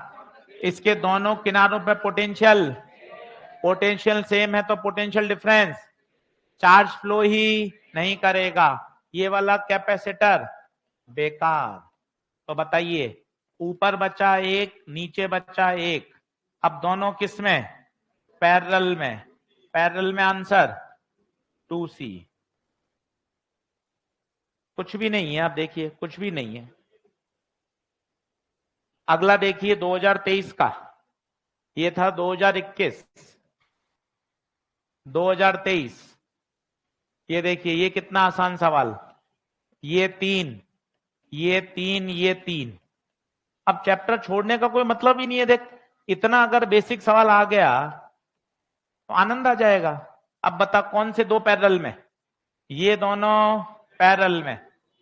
इसके दोनों किनारों पे पोटेंशियल, पोटेंशियल सेम है तो पोटेंशियल डिफरेंस, चार्ज फ्लो ही नहीं करेगा, ये वाला कैपेसिटर बेकार। तो बताइए ऊपर बचा एक, नीचे बचा एक, अब दोनों किस में, पैरेलल में, पैरेलल में आंसर 2C। कुछ भी नहीं है, आप देखिए कुछ भी नहीं है। अगला देखिए 2023 का, ये था 2021, 2023, ये देखिए ये कितना आसान सवाल, ये 3, ये 3, ये 3। अब चैप्टर छोड़ने का कोई मतलब ही नहीं है, देख इतना अगर बेसिक सवाल आ गया तो आनंद आ जाएगा। अब बता कौन से दो पैरेलल में, ये दोनों पैरेलल में,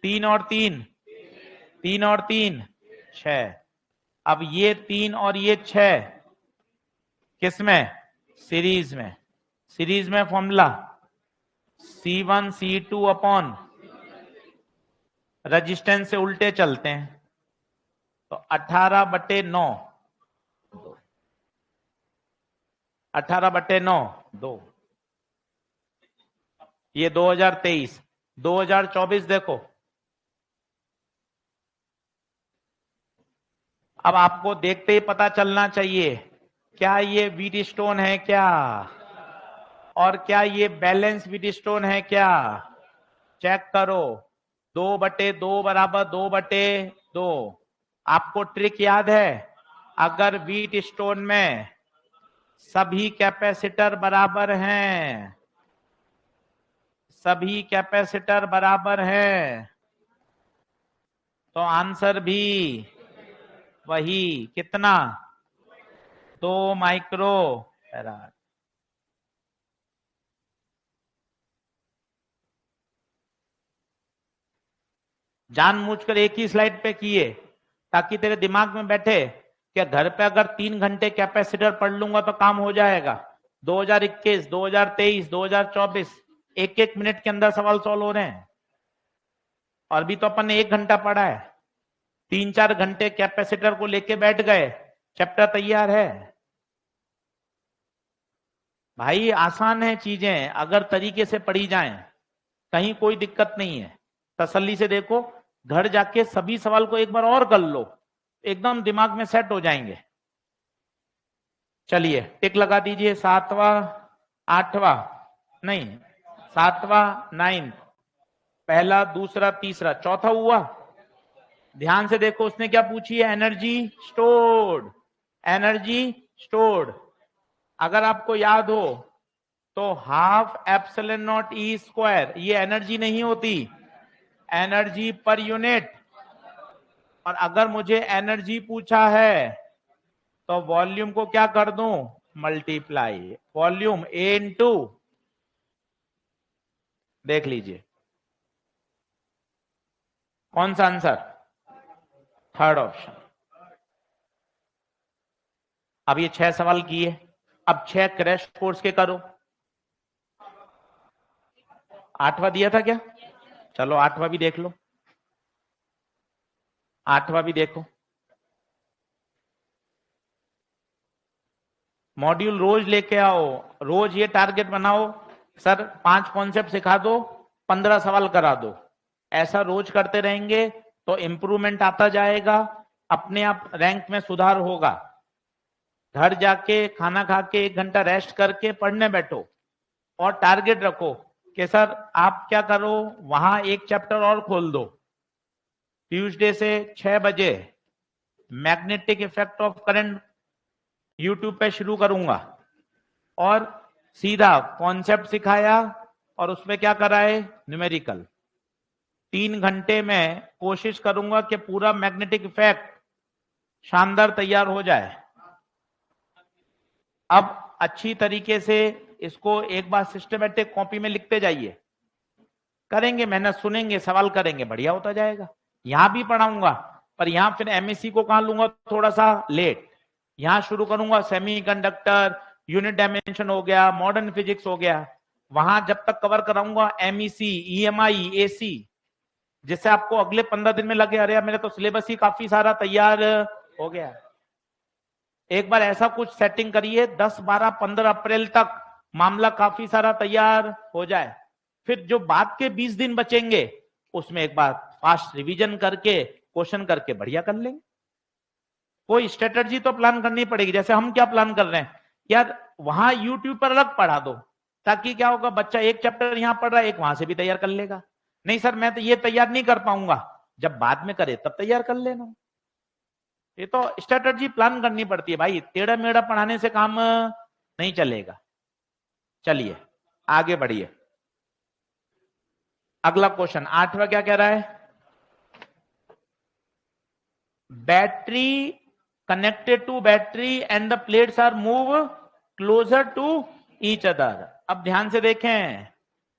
3 और 3, 3 और 3 6, अब ये 3 और ये 6 किसमें, सीरीज में, सीरीज में formula C1 C2 upon resistance से उल्टे चलते हैं, तो 18/9, 18/9 2, ये 2023, 2024 देखो, अब आपको देखते ही पता चलना चाहिए क्या ये व्हीट स्टोन है क्या, और क्या ये बैलेंस व्हीट स्टोन है क्या, चेक करो, 2/2 बराबर 2/2। आपको ट्रिक याद है, अगर व्हीट स्टोन में सभी कैपेसिटर बराबर हैं, सभी कैपेसिटर बराबर हैं, तो आंसर भी वही, कितना 2 माइक्रो फैराड। जानबूझकर एक ही स्लाइड पे किए ताकि तेरे दिमाग में बैठे कि घर पे अगर 3 घंटे कैपेसिटर पढ़ लूंगा तो काम हो जाएगा। 2021, 2023, 2024 एक मिनट के अंदर सवाल सॉल्व हो रहे हैं, और भी तो अपन ने 1 घंटा पढ़ा है, 3-4 घंटे कैपेसिटर को लेके बैठ गए, चैप्टर तैयार है। भाई आसान है चीजें, अगर तरीके से पढ़ी जाएं, कहीं कोई दिक्कत नहीं है, तसल्ली से देखो, घर जाके सभी सवाल को एक बार और कर लो, एकदम दिमाग में सेट हो जाएंगे। चलिए टिक लगा दीजिए। 7वां 8वां नहीं 7वां 9th, पहला दूसरा तीसरा चौथा हुआ। ध्यान से देखो उसने क्या पूछी है, एनर्जी स्टोर्ड, एनर्जी स्टोर्ड। अगर आपको याद हो तो half epsilon not E square, ये एनर्जी नहीं होती, एनर्जी पर यूनिट। और अगर मुझे एनर्जी पूछा है तो वॉल्यूम को क्या कर दूं, मल्टीप्लाई, वॉल्यूम ए इंटू, देख लीजिए कौन सा आंसर, थर्ड ऑप्शन। अब ये 6 सवाल किए, अब 6 क्रैश कोर्स के करो। 8वां दिया था क्या, चलो 8वां भी देख लो, 8वां भी देखो। मॉड्यूल रोज लेके आओ, रोज ये टारगेट बनाओ, सर 5 कॉन्सेप्ट सिखा दो, 15 सवाल करा दो। ऐसा रोज करते रहेंगे तो इंप्रूवमेंट आता जाएगा, अपने आप रैंक में सुधार होगा। घर जाके खाना खा के 1 घंटा रेस्ट करके पढ़ने बैठो और टारगेट रखो कि सर आप क्या करो, वहां एक चैप्टर और खोल दो। ट्यूसडे से 6 बजे magnetic effect of current YouTube पे शुरू करूंगा और सीधा कॉन्सेप्ट सिखाया और उसमें क्या कराए, न्यूमेरिकल। 3 घंटे में कोशिश करूंगा कि पूरा मैग्नेटिक इफेक्ट शानदार तैयार हो जाए। अब अच्छी तरीके से इसको एक बार सिस्टमेटिक कॉपी में लिखते जाइए, करेंगे मेहनत, सुनेंगे, सवाल करेंगे, बढ़िया होता जाएगा। यहां भी पढ़ाऊंगा पर यहां फिर एमएससी को कहां लूंगा, थोड़ा सा लेट। यहां शुरू करूंगा सेमीकंडक्टर, यूनिट डायमेंशन हो गया, मॉडर्न फिजिक्स हो गया। वहां जब तक कवर कराऊंगा एमईसी, ईएमआई, एसी, जिससे आपको अगले 15 दिन में लगे अरे मेरा तो सिलेबस ही काफी सारा तैयार हो गया। एक बार ऐसा कुछ सेटिंग करिए 10, 12, 15 अप्रैल तक मामला काफी सारा तैयार हो जाए। फिर जो बाद के 20 दिन बचेंगे उसमें एक बार फास्ट रिवीजन करके क्वेश्चन करके बढ़िया कर लेंगे। कोई स्ट्रेटजी तो प्लान करनी पड़ेगी। जैसे हम क्या प्लान कर रहे हैं यार, वहां यूट्यूब पर अलग पढ़ा दो, ताकि क्या होगा, बच्चा एक चैप्टर यहां पढ़ रहा है, एक वहां से भी तैयार कर लेगा। नहीं सर मैं तो ये तैयार नहीं कर पाऊंगा, जब बाद में करे तब तैयार कर लेना। ये तो स्ट्रेटजी प्लान करनी पड़ती है भाई, टेढ़ा मेढ़ा पढ़ाने से काम नहीं चलेगा। चलिए आगे बढ़िए। अगला क्वेश्चन 8वां क्या कह रहा है, battery connected to battery and the plates are move closer to each other. अब ध्यान से देखें,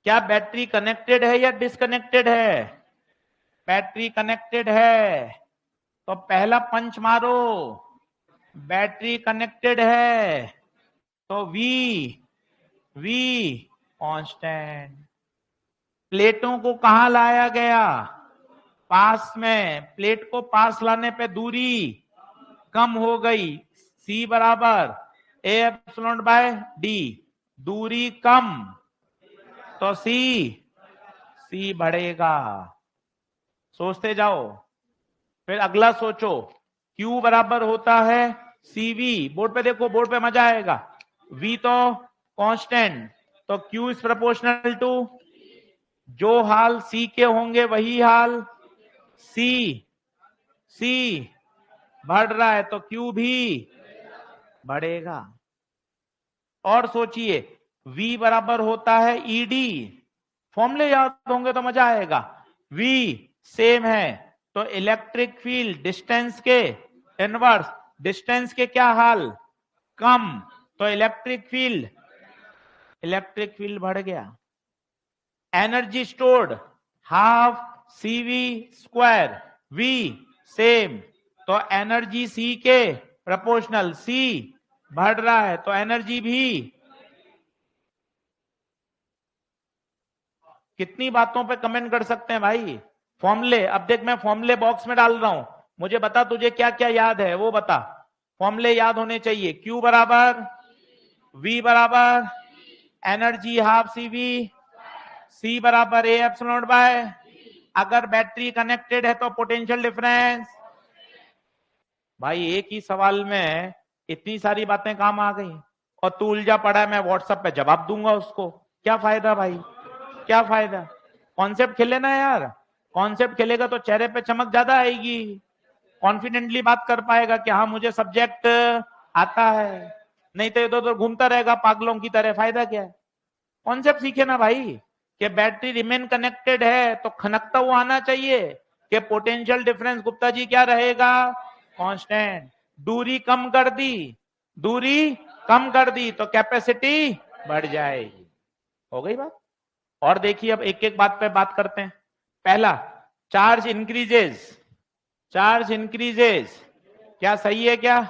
क्या बैटरी कनेक्टेड है या डिसकनेक्टेड है, बैटरी कनेक्टेड है तो पहला पंच मारो, बैटरी कनेक्टेड है तो V कांस्टेंट। प्लेटों को कहां लाया गया, पास में, प्लेट को पास लाने पे दूरी कम हो गई, C बराबर A एप्सिलॉन बाय D, दूरी कम तो C बढ़ेगा। सोचते जाओ। फिर अगला सोचो, Q बराबर होता है CV, बोर्ड पे देखो, बोर्ड पे मजा आएगा। V तो कांस्टेंट तो Q इज प्रोपोर्शनल टू, जो हाल C के होंगे वही हाल C बढ़ रहा है तो Q भी बढ़ेगा। और सोचिए V बराबर होता है ED, फॉर्मूले याद होंगे तो मजा आएगा। V सेम है तो इलेक्ट्रिक फील्ड डिस्टेंस के इनवर्स, डिस्टेंस के क्या हाल, कम, तो इलेक्ट्रिक फील्ड बढ़ गया। Energy stored half CV square, V same तो एनर्जी C के प्रोपोर्शनल, C बढ़ रहा है तो एनर्जी भी। कितनी बातों पे कमेंट कर सकते हैं भाई। फॉर्मूले, अब देख मैं फॉर्मूले बॉक्स में डाल रहा हूं, मुझे बता तुझे क्या क्या याद है वो बता। फॉर्मूले याद होने चाहिए, Q बराबर V बराबर एनर्जी हाफ CV, C बराबर A एप्सिलॉन बाय अगर बैटरी कनेक्टेड है तो पोटेंशियल डिफरेंस। भाई एक ही सवाल में इतनी सारी बातें काम आ गई और तू उलझा पड़ा है, मैं व्हाट्सएप पे जवाब दूंगा उसको, क्या फायदा भाई, क्या फायदा। कॉन्सेप्ट खेले ना यार, कॉन्सेप्ट खेलेगा तो चेहरे पे चमक ज्यादा आएगी, कॉन्फिडेंटली बात कर पाएगा कि हाँ मुझे सब्जेक्ट आता है। नहीं तो इधर उधर घूमता रहेगा पागलों की तरह, फायदा क्या है। कॉन्सेप्ट सीखे ना भाई कि बैटरी रिमेन कनेक्टेड है तो खनकता हुआ आना चाहिए कि पोटेंशियल डिफरेंस गुप्ता जी क्या रहेगा, कांस्टेंट। दूरी कम कर दी, दूरी कम कर दी तो कैपेसिटी बढ़ जाएगी। हो गई बात। और देखिए अब एक एक बात पे बात करते हैं। पहला, चार्ज इंक्रीजेस, चार्ज इंक्रीजेस क्या सही है क्या,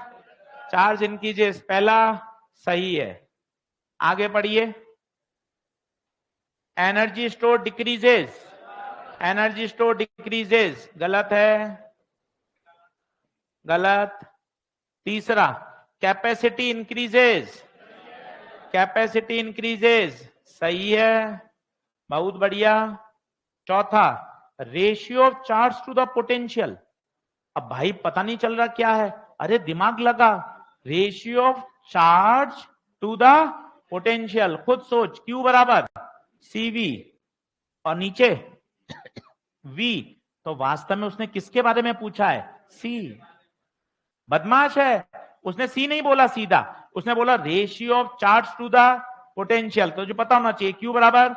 चार्ज इंक्रीजेस पहला सही है। आगे बढ़िए, energy store decreases, energy store decreases गलत है, गलत। तीसरा, कैपेसिटी इंक्रीजेस, कैपेसिटी इंक्रीजेस सही है, बहुत बढ़िया। चौथा, ratio of charge to the potential. अब भाई पता नहीं चल रहा क्या है, अरे दिमाग लगा, ratio of charge to the potential, खुद सोच, Q बराबर CV और नीचे V, तो वास्तव में उसने किसके बारे में पूछा है, C। बदमाश है, उसने C नहीं बोला सीधा, उसने बोला ratio of charge to the potential, तो जो पता होना चाहिए Q बराबर,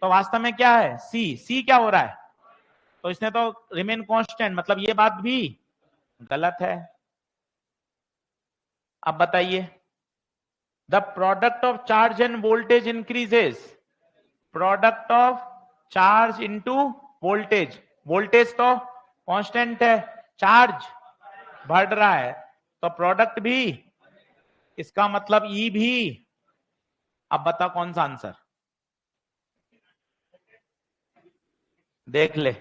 तो वास्तव में क्या है C क्या हो रहा है, तो इसने तो रिमेन कांस्टेंट, मतलब ये बात भी गलत है। अब बताइए, the product of charge end voltage increases, product of charge into voltage, voltage तो कांस्टेंट है, चार्ज बढ़ रहा है तो प्रोडक्ट भी, इसका मतलब ई भी। अब बता कौन सा आंसर, देख ले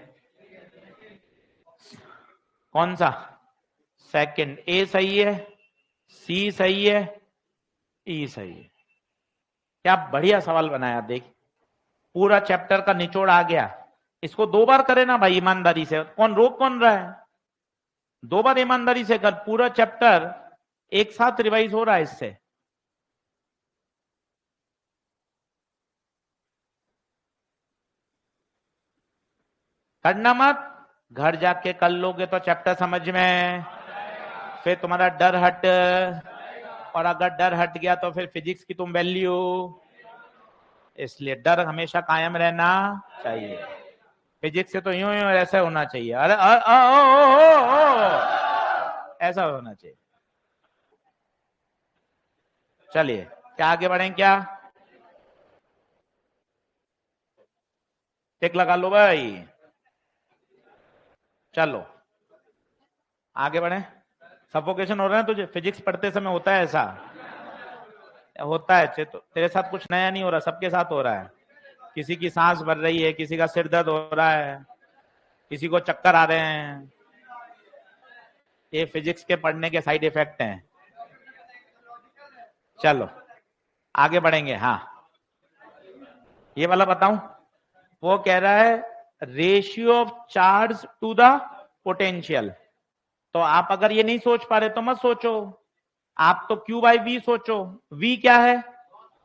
कौन सा, सेकंड, ए सही है, सी सही है, ई सही है। क्या बढ़िया सवाल बनाया, देख पूरा चैप्टर का निचोड़ आ गया। इसको दो बार करे ना भाई ईमानदारी से, कौन रोक कौन रहा है, दो बार ईमानदारी से कर, पूरा चैप्टर एक साथ रिवाइज हो रहा है इससे। करना मत, घर जाके कर लोगे तो चैप्टर समझ में, फिर तुम्हारा डर हट, और अगर डर हट गया तो फिर फिजिक्स की तुम वैल्यू, इसलिए डर हमेशा कायम रहना चाहिए। फिजिक्स से तो यूं यूं ऐसा होना चाहिए, अरे ऐसा होना चाहिए। चलिए क्या आगे बढ़ें, क्या टिक लगा लो भाई, चलो आगे बढ़े। सफोकेशन हो रहा है तुझे, फिजिक्स पढ़ते समय होता है ऐसा, होता है, तो तेरे साथ कुछ नया नहीं हो रहा, सबके साथ हो रहा है। किसी की सांस भर रही है, किसी का सिर दर्द हो रहा है, किसी को चक्कर आ रहे हैं, ये फिजिक्स के पढ़ने के साइड इफेक्ट हैं। चलो आगे बढ़ेंगे। हाँ ये वाला बताऊं, वो कह रहा है ratio of charge to the potential. तो आप अगर ये नहीं सोच पा रहे तो मत सोचो, आप तो Q बाई V सोचो। V क्या है,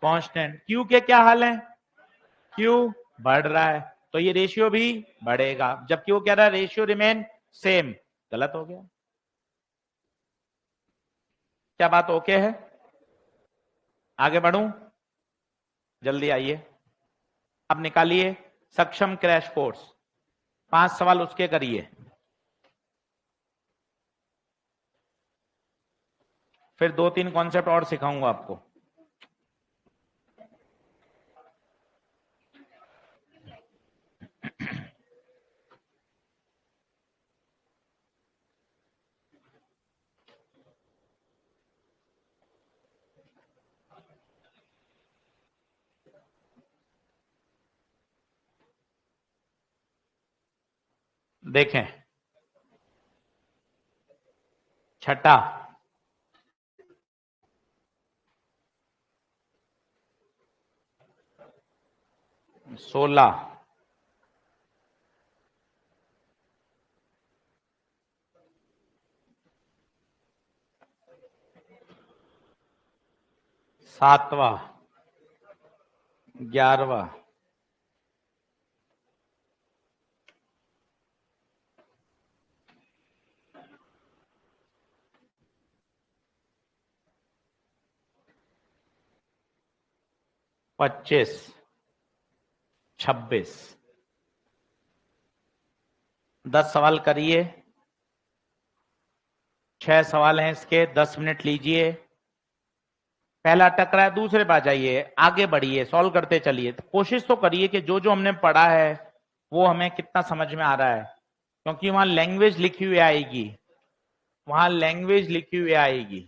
कांस्टेंट। Q के क्या हाल है, Q बढ़ रहा है तो ये रेशियो भी बढ़ेगा, जबकि वो कह रहा है रेशियो रिमेन सेम, गलत हो गया। क्या बात ओके है, आगे बढ़ूं, जल्दी आइए। अब निकालिए सक्षम क्रैश कोर्स, 5 सवाल उसके करिए, फिर 2-3 कॉन्सेप्ट और सिखाऊंगा आपको। देखें, छठा, सोलह, 7वां, 11वां, 25, 26। 10 सवाल करिए। 6 सवाल हैं इसके, 10 मिनट लीजिए। पहला अटक रहा है, दूसरे पे आ जाइए, आगे बढ़िए, सॉल्व करते चलिए। तो कोशिश तो करिए कि जो जो हमने पढ़ा है वो हमें कितना समझ में आ रहा है, क्योंकि वहां लैंग्वेज लिखी हुई आएगी, वहां लैंग्वेज लिखी हुई आएगी।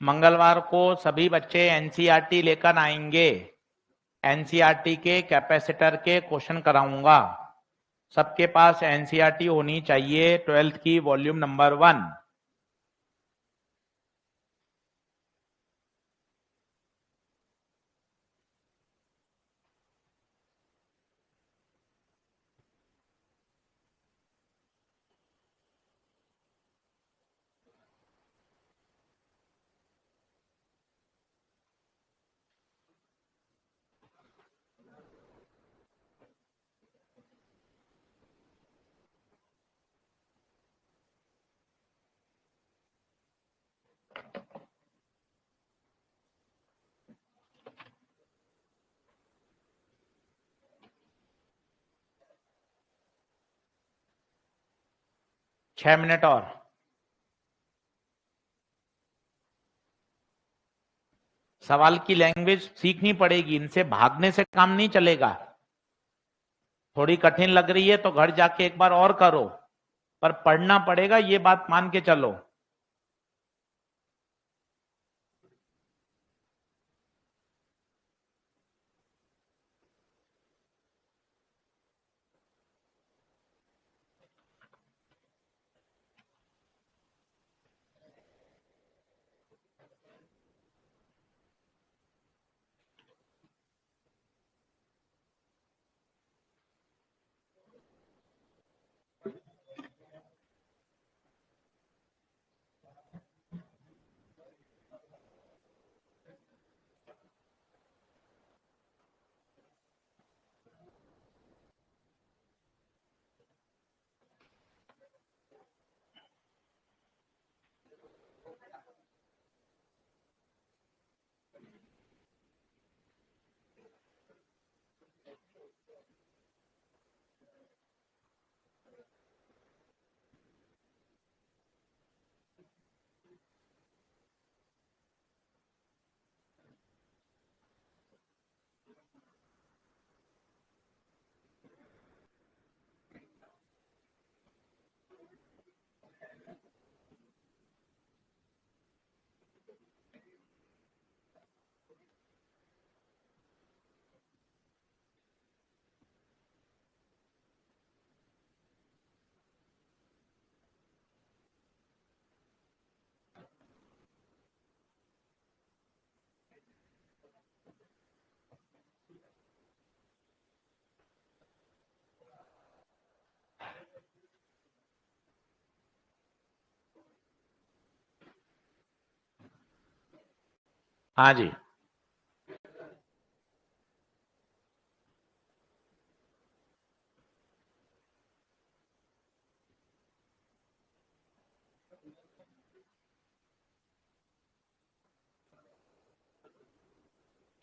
मंगलवार को सभी बच्चे एनसीईआरटी लेकर आएंगे। एनसीईआरटी के कैपेसिटर के क्वेश्चन कराऊंगा। सबके पास एनसीईआरटी होनी चाहिए, 12th की वॉल्यूम नंबर 1। छह मिनट और। सवाल की लैंग्वेज सीखनी पड़ेगी, इनसे भागने से काम नहीं चलेगा। थोड़ी कठिन लग रही है तो घर जाके एक बार और करो, पर पढ़ना पड़ेगा, ये बात मान के चलो। हाँ जी,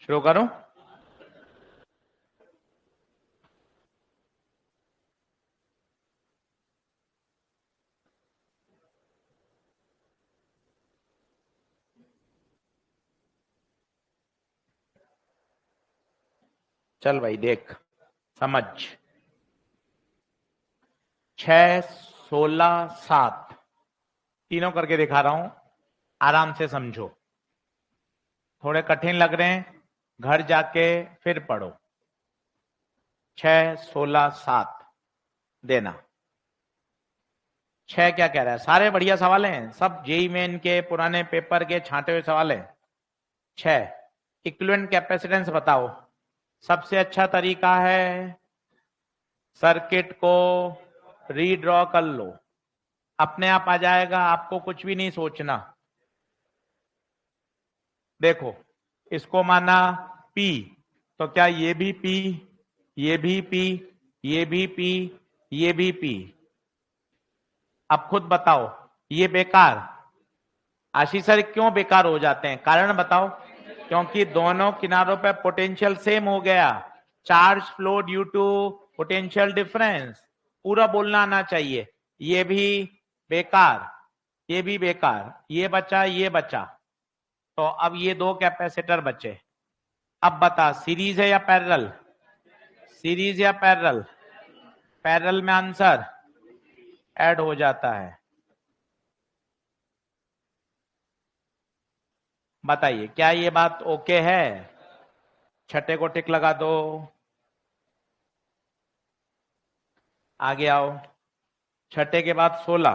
शुरू करूं? चल भाई देख, समझ। 6, 16, 7 तीनों करके दिखा रहा हूं, आराम से समझो। थोड़े कठिन लग रहे हैं, घर जाके फिर पढ़ो। 6, 16, 7 देना। 6 क्या कह रहा है? सारे बढ़िया सवाल हैं, सब जेई मेन के पुराने पेपर के छांटे हुए सवाल हैं। 6, इक्विवेलेंट कैपेसिटेंस बताओ। सबसे अच्छा तरीका है सर्किट को रीड्रॉ कर लो, अपने आप आ जाएगा, आपको कुछ भी नहीं सोचना। देखो, इसको माना P, तो क्या ये भी P, ये भी P, ये भी P, ये भी P? अब खुद बताओ, ये बेकार। आशीष सर क्यों बेकार हो जाते हैं? कारण बताओ। क्योंकि दोनों किनारों पे पोटेंशियल सेम हो गया, charge flow due to potential difference. पूरा बोलना आना चाहिए। ये भी बेकार, ये भी बेकार, ये बचा, ये बचा। तो अब ये दो कैपेसिटर बचे। अब बता, सीरीज है या पैरेलल? सीरीज या पैरेलल? पैरेलल में आंसर ऐड हो जाता है। बताइए, क्या ये बात ओके है? छठे को टिक लगा दो। आगे आओ। छठे के बाद 16।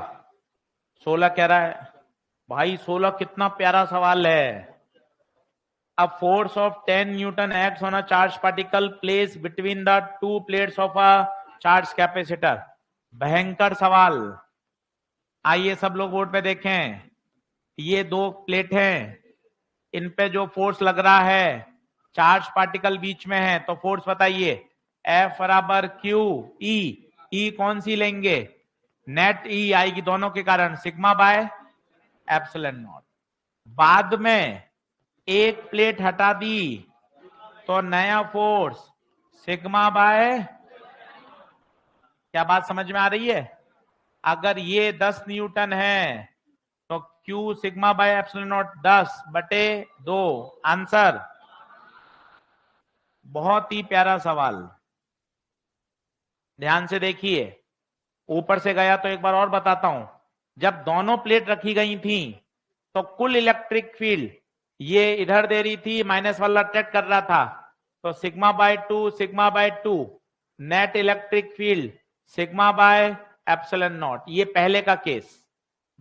16 कह रहा है भाई, 16 कितना प्यारा सवाल है। A force of 10 Newton acts on a charged particle placed between the two plates of a charged capacitor. भयंकर सवाल। आइए सब लोग बोर्ड पे देखें। ये दो प्लेट हैं, इन पे जो फोर्स लग रहा है, चार्ज पार्टिकल बीच में है, तो फोर्स बताइए। F बराबर Q E। E कौन सी लेंगे? नेट E आएगी दोनों के कारण, सिग्मा बाय एप्सिलॉन नॉट। बाद में एक प्लेट हटा दी तो नया फोर्स सिग्मा बाय, क्या बात समझ में आ रही है? अगर ये 10 न्यूटन है तो Q sigma by epsilon not 10/2। Answer. बहुत ही प्यारा सवाल, ध्यान से देखिए। ऊपर से गया तो एक बार और बताता हूं। जब दोनों प्लेट रखी गई थी तो कुल इलेक्ट्रिक फील्ड ये इधर दे रही थी, माइनस वाला अट्रैक्ट कर रहा था, तो sigma by 2 sigma by 2। Net electric field sigma by epsilon not. ये पहले का केस।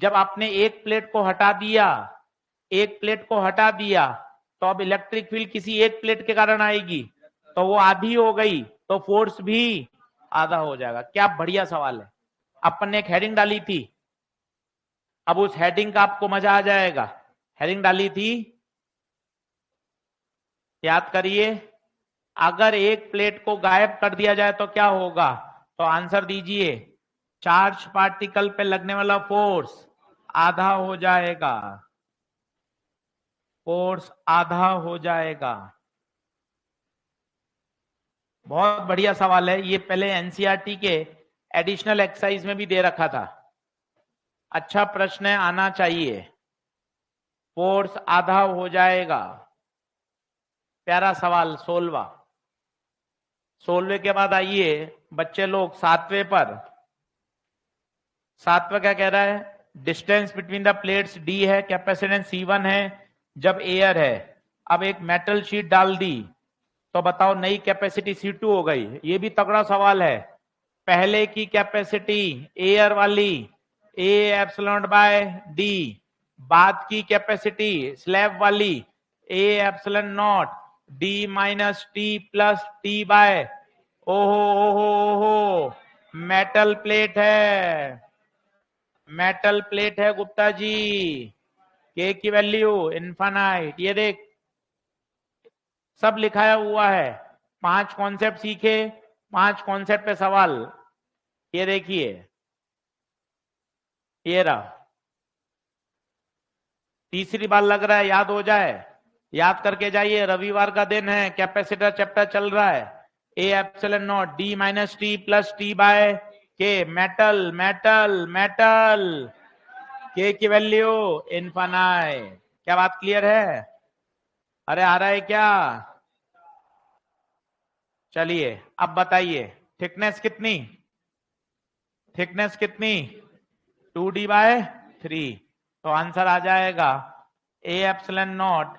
जब आपने एक प्लेट को हटा दिया, एक प्लेट को हटा दिया, तो अब इलेक्ट्रिक फील्ड किसी एक प्लेट के कारण आएगी, तो वो आधी हो गई, तो फोर्स भी आधा हो जाएगा। क्या बढ़िया सवाल है। अपन ने एक हेडिंग डाली थी, अब उस हेडिंग का आपको मजा आ जाएगा। हेडिंग डाली थी, याद करिए। अगर एक प्लेट को गायब कर दिया जाए तो क्या होगा? तो आंसर दीजिए। चार्ज पार्टिकल पे लगने वाला फोर्स आधा हो जाएगा, फोर्स आधा हो जाएगा। बहुत बढ़िया सवाल है ये, पहले एनसीईआरटी के एडिशनल एक्सरसाइज में भी दे रखा था। अच्छा प्रश्न आना चाहिए। फोर्स आधा हो जाएगा, प्यारा सवाल। 16वां। 16वें के बाद आइए बच्चे लोग 7वें पर। 7वां क्या कह रहा है? Distance between the plates D है, कैपेसिटेंस C1 है, जब एयर है। अब एक मेटल शीट डाल दी तो बताओ नई कैपेसिटी C2 हो गई। ये भी तगड़ा सवाल है। पहले की कैपेसिटी एयर वाली A एप्सिलॉन बाय D, बाद की कैपेसिटी स्लैब वाली A epsilon naught D minus T plus T by. ओहो ओहो ओहो, मेटल प्लेट है, मेटल प्लेट है गुप्ता जी। K की वैल्यू इनफाइनाइट। ये देख, सब लिखाया हुआ है। 5 कॉन्सेप्ट सीखे, 5 कॉन्सेप्ट पे सवाल। ये देखिए, ये रहा। तीसरी बार लग रहा है याद हो जाए, याद करके जाइए। रविवार का दिन है, कैपेसिटर चैप्टर चल रहा है। A epsilon naught d minus t plus t by K, metal metal metal, K की वैल्यू इनफाइनाइट। क्या बात क्लियर है? अरे आ रहा है क्या? चलिए अब बताइए, थिकनेस कितनी? थिकनेस कितनी? 2d/3। तो आंसर आ जाएगा ए epsilon naught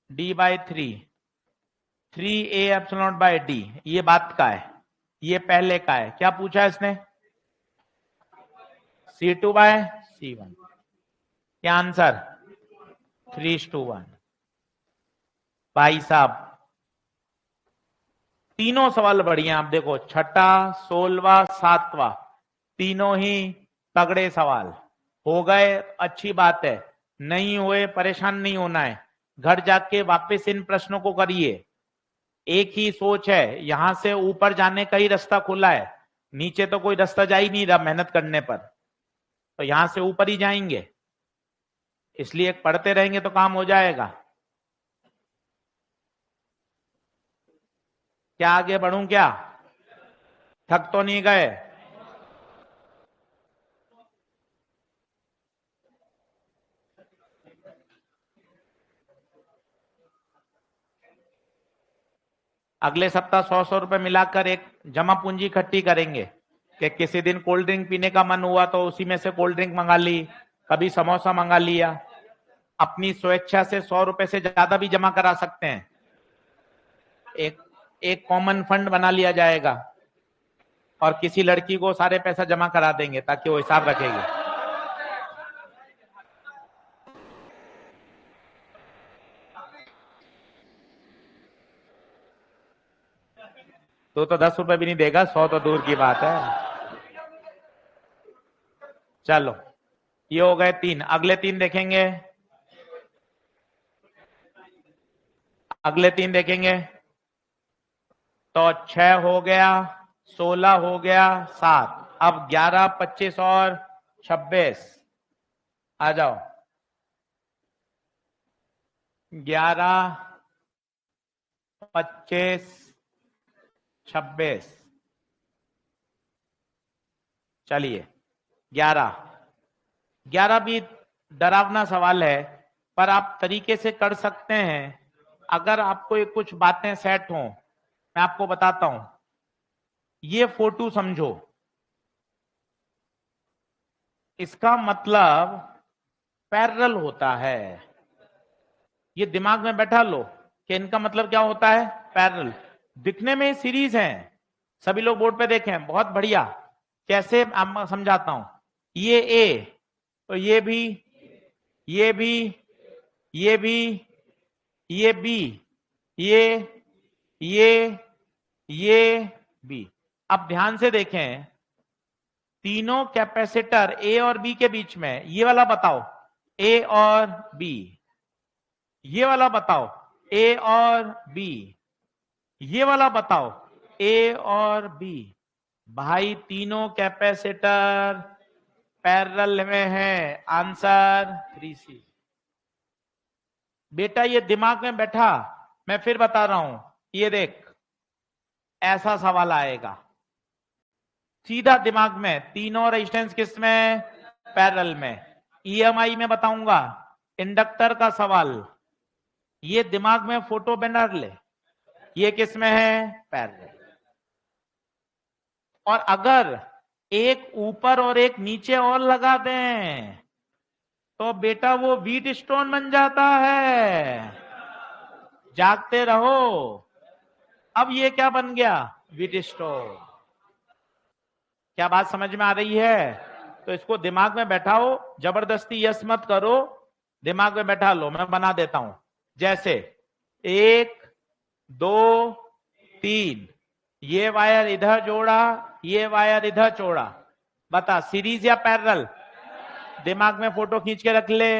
D by 3 A epsilon not by D. ये बात का है, ये पहले का है। क्या पूछा इसने? C2/C1। क्या आंसर? 3:1। भाई साहब तीनों सवाल बढ़िया। आप देखो, छठा, 16वां, 7वां, तीनों ही तगड़े सवाल हो गए। अच्छी बात है, नहीं हुए परेशान नहीं होना है। घर जाके वापस इन प्रश्नों को करिए। एक ही सोच है, यहां से ऊपर जाने का ही रास्ता खुला है, नीचे तो कोई रास्ता जा ही नहीं रहा मेहनत करने पर, तो यहां से ऊपर ही जाएंगे। इसलिए पढ़ते रहेंगे तो काम हो जाएगा। क्या आगे बढ़ूं क्या? थक तो नहीं गए? अगले सप्ताह 100 रुपए मिलाकर एक जमा पूंजी इकट्ठी करेंगे कि किसी दिन कोल्ड ड्रिंक पीने का मन हुआ तो उसी में से कोल्ड ड्रिंक मंगा ली, कभी समोसा मंगा लिया। अपनी स्वेच्छा से 100 रुपए से ज्यादा भी जमा करा सकते हैं। एक कॉमन फंड बना लिया जाएगा और किसी लड़की को सारे पैसा जमा करा देंगे ताकि वो हिसाब रखेगी। तो 10 रुपए भी नहीं देगा, 100 तो दूर की बात है। चलो ये हो गए 3। अगले 3 देखेंगे, अगले 3 देखेंगे। तो 6 हो गया, 16 हो गया, 7। अब 11, 25 और 26 आ जाओ। 11, 25, 26। चलिए 11 भी डरावना सवाल है, पर आप तरीके से कर सकते हैं अगर आपको कुछ बातें सेट हों। मैं आपको बताता हूं, ये फोटो समझो। इसका मतलब पैरेलल होता है। ये दिमाग में बैठा लो कि इनका मतलब क्या होता है, पैरेलल। दिखने में सीरीज है, सभी लोग बोर्ड पे देखें, बहुत बढ़िया। कैसे आप समझाता हूं। ये ए, तो ये भी, ये भी, ये भी, ये बी, ये बी। अब ध्यान से देखें, तीनों कैपेसिटर ए और बी के बीच में, ये वाला बताओ ए और बी, ये वाला बताओ ए और बी, ये वाला बताओ ए और बी। भाई तीनों कैपेसिटर पैरेलल में है, आंसर 3C। बेटा ये दिमाग में बैठा, मैं फिर बता रहा हूं। ये देख, ऐसा सवाल आएगा सीधा दिमाग में, तीनों रेजिस्टेंस किस में, पैरेलल में। ईएमआई में बताऊंगा, इंडक्टर का सवाल, ये दिमाग में फोटो बना ले, ये किस में है, पैरेलल। और अगर एक ऊपर और एक नीचे और लगा दें तो बेटा वो व्हीट स्टोन बन जाता है। जागते रहो। अब ये क्या बन गया, व्हीट स्टोन। क्या बात समझ में आ रही है? तो इसको दिमाग में बैठाओ, जबरदस्ती यस मत करो, दिमाग में बैठा लो। मैं बना देता हूं, जैसे 1, 2, 3, ये वायर इधर जोड़ा, ये वायर इधर जोड़ा। बता सीरीज या पैरेलल? दिमाग में फोटो खींच के रख ले।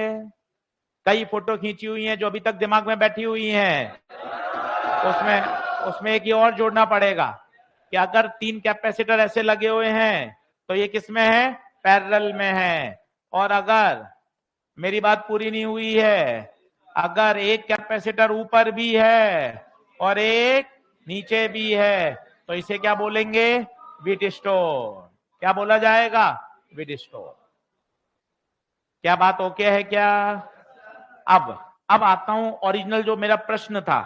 कई फोटो खींची हुई हैं जो अभी तक दिमाग में बैठी हुई हैं। उसमें उसमें एक ये और जोड़ना पड़ेगा कि अगर 3 कैपेसिटर ऐसे लगे हुए हैं तो ये किस में है, पैरेलल में है। और अगर मेरी बात पूरी नहीं हुई है, अगर एक कैपेसिटर ऊपर भी है और एक नीचे भी है तो इसे क्या बोलेंगे, व्हीटस्टोन। क्या बोला जाएगा, व्हीटस्टोन। क्या बात ओके है क्या? अब आता हूं ओरिजिनल जो मेरा प्रश्न था,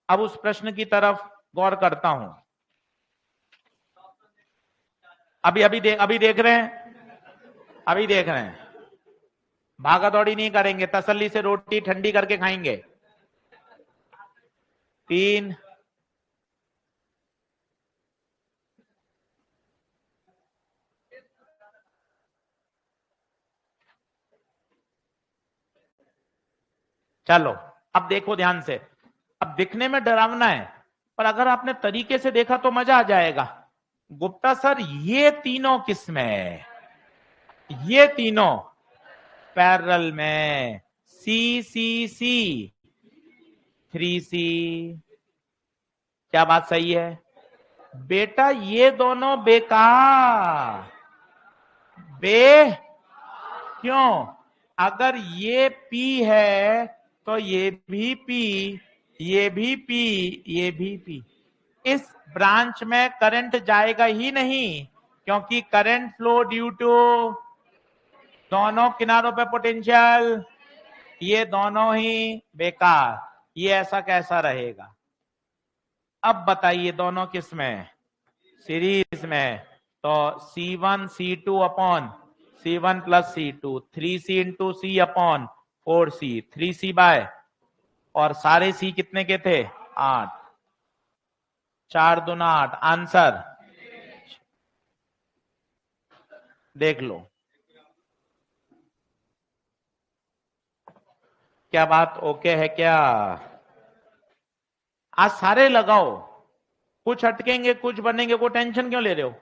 अब उस प्रश्न की तरफ गौर करता हूं। अभी देख रहे हैं, अभी देख रहे हैं। भागा दौड़ी नहीं करेंगे, तसल्ली से रोटी ठंडी करके खाएंगे। 3 चलो अब देखो ध्यान से। अब दिखने में डरावना है, पर अगर आपने तरीके से देखा तो मजा आ जाएगा। गुप्ता सर ये तीनों किसमें है? ये तीनों पैरेलल में, सी सी सी 3C। क्या बात सही है बेटा? ये दोनों बेकार, क्यों? अगर ये P है तो ये भी P, ये भी P, ये भी P। इस ब्रांच में करंट जाएगा ही नहीं, क्योंकि करंट फ्लो ड्यू टू दोनों किनारों पे पोटेंशियल, ये दोनों ही बेकार। ये ऐसा कैसा रहेगा? अब बताइए दोनों किस में, सीरीज में। तो C1 C2 upon C1 plus C2, 3C into C upon 4C, 3C by, और सारे C कितने के थे, 8, 4 दूना 8, आंसर देख लो। क्या बात ओके है क्या? आज सारे लगाओ, कुछ अटकेंगे कुछ बनेंगे, को टेंशन क्यों ले रहे हो?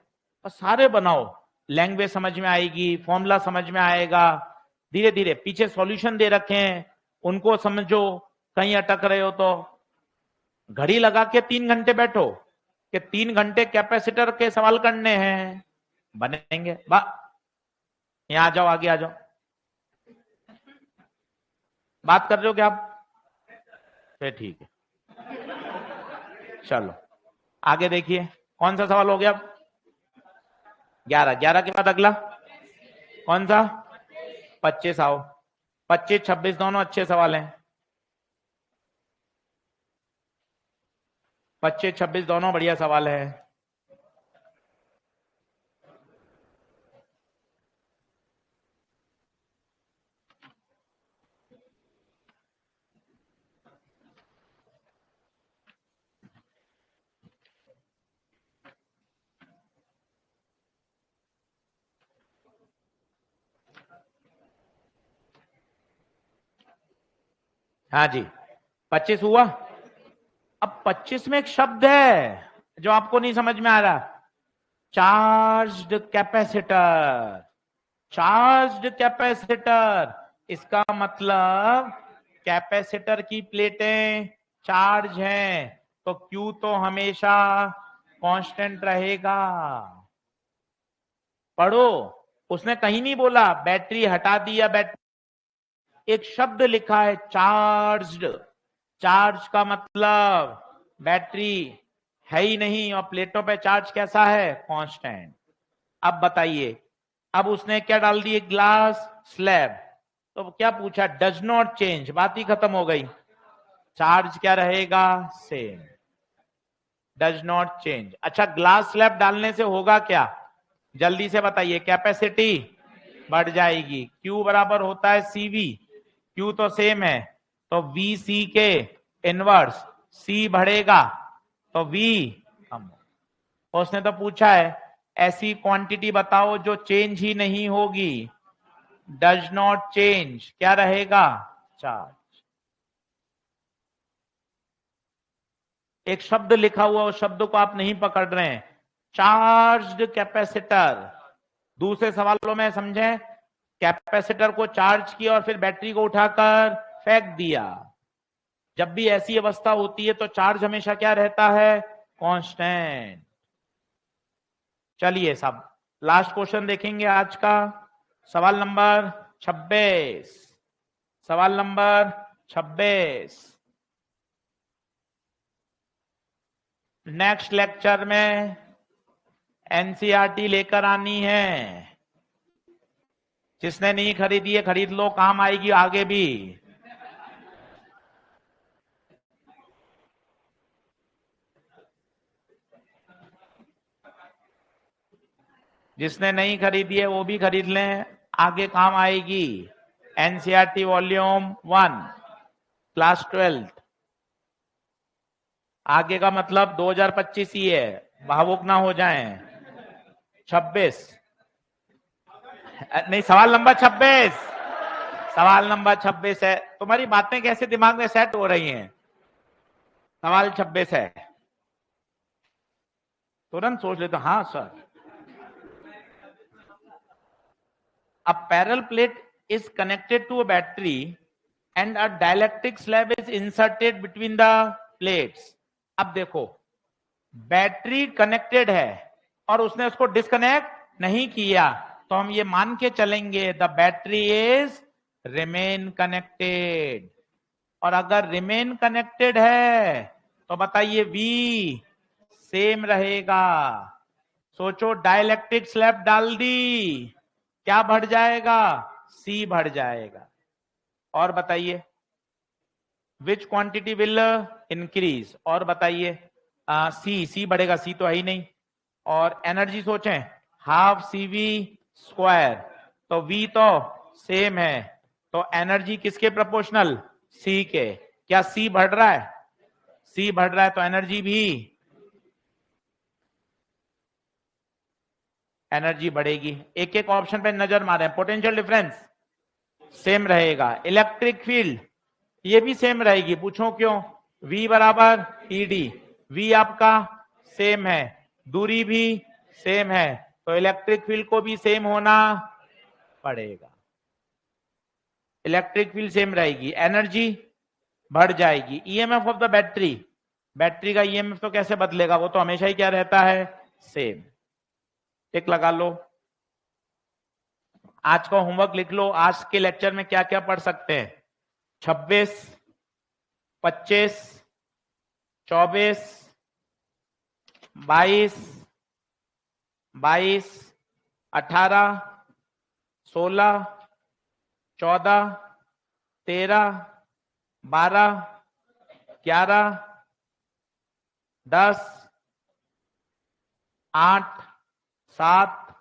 बस सारे बनाओ, लैंग्वेज समझ में आएगी, फॉर्मूला समझ में आएगा। धीरे धीरे पीछे सॉल्यूशन दे रखे हैं, उनको समझो। कहीं अटक रहे हो तो घड़ी लगा के 3 घंटे बैठो कि 3 घंटे कैपेसिटर के सवाल करने हैं, बनेंगे। यहां आ जाओ, आगे आ जाओ। बात कर रहे हो क्या आप? फिर ठीक है, चलो आगे देखिए। कौन सा सवाल हो गया? 11, 11 के बाद अगला कौन सा? 25 आओ। 25 26 दोनों अच्छे सवाल हैं। 25 26 दोनों बढ़िया सवाल है। हाँ जी, 25 हुआ। अब 25 में एक शब्द है जो आपको नहीं समझ में आ रहा, चार्ज्ड कैपेसिटर। चार्ज्ड कैपेसिटर, इसका मतलब कैपेसिटर की प्लेटें चार्ज हैं तो Q तो हमेशा कांस्टेंट रहेगा। पढ़ो, उसने कहीं नहीं बोला बैटरी हटा दी या बैटरी, एक शब्द लिखा है चार्ज्ड। चार्ज का मतलब बैटरी है ही नहीं, और प्लेटों पे चार्ज कैसा है, कांस्टेंट। अब बताइए, अब उसने क्या डाल दी, ग्लास स्लैब, तो क्या पूछा, डज नॉट चेंज, बात ही खत्म हो गई। चार्ज क्या रहेगा, सेम, डज नॉट चेंज। अच्छा, ग्लास स्लैब डालने से होगा क्या, जल्दी से बताइए, कैपेसिटी बढ़ जाएगी। Q बराबर होता है CV, Q तो सेम है, तो VC के इनवर्स C बढ़ेगा तो V कम। उसने तो पूछा है ऐसी क्वांटिटी बताओ जो चेंज ही नहीं होगी, डज नॉट चेंज, क्या रहेगा, चार्ज। एक शब्द लिखा हुआ, उस शब्द को आप नहीं पकड़ रहे हैं, चार्ज्ड कैपेसिटर। दूसरे सवालों में समझें, कैपेसिटर को चार्ज किया और फिर बैटरी को उठाकर फेंक दिया। जब भी ऐसी अवस्था होती है तो चार्ज हमेशा क्या रहता है? कांस्टेंट। चलिए साहब, लास्ट क्वेश्चन देखेंगे आज का, सवाल नंबर 26। सवाल नंबर 26। नेक्स्ट लेक्चर में एनसीईआरटी लेकर आनी है। जिसने नहीं खरीदी है खरीद लो, काम आएगी आगे भी। जिसने नहीं खरीदी है वो भी खरीद लें, आगे काम आएगी। NCERT volume 1 class 12। आगे का मतलब 2025 ही है, भावुक ना हो जाएं। 26 नहीं, सवाल नंबर 26। सवाल नंबर 26 है। तुम्हारी बातें कैसे दिमाग में सेट हो रही हैं? सवाल 26 है, तुरंत सोच लेते हाँ sir. A parallel plate is connected to a battery and a dielectric slab is inserted between the plates. अब देखो, बैटरी कनेक्टेड है और उसने उसको डिस्कनेक्ट नहीं किया, तो हम ये मान के चलेंगे the battery is remain connected. और अगर रिमेन कनेक्टेड है तो बताइए V सेम रहेगा। सोचो, डाइलेक्ट्रिक स्लैब डाल दी, क्या बढ़ जाएगा? C बढ़ जाएगा। और बताइए विच क्वांटिटी विल इंक्रीज? और बताइए C बढ़ेगा, C तो है ही नहीं। और एनर्जी सोचें, हाफ CV स्क्वायर, तो V तो सेम है, तो एनर्जी किसके प्रोपोर्शनल? C के। क्या C बढ़ रहा है? C बढ़ रहा है तो एनर्जी भी एनर्जी बढ़ेगी। एक एक ऑप्शन पे नजर मारे। पोटेंशियल डिफरेंस सेम रहेगा। इलेक्ट्रिक फील्ड ये भी सेम रहेगी। पूछो क्यों? V बराबर ED, V आपका सेम है, दूरी भी सेम है, तो इलेक्ट्रिक फील्ड को भी सेम होना पड़ेगा। इलेक्ट्रिक फील्ड सेम रहेगी, एनर्जी बढ़ जाएगी। EMF of the battery, battery का ईएमएफ तो कैसे बदलेगा? वो तो हमेशा ही क्या रहता है? सेम। टिक लगा लो। आज का होमवर्क लिख लो, आज के लेक्चर में क्या क्या पढ़ सकते हैं। 26, 25, 24, 22, 18, 16, 14, 13, 12, 11, 10, 8, 7,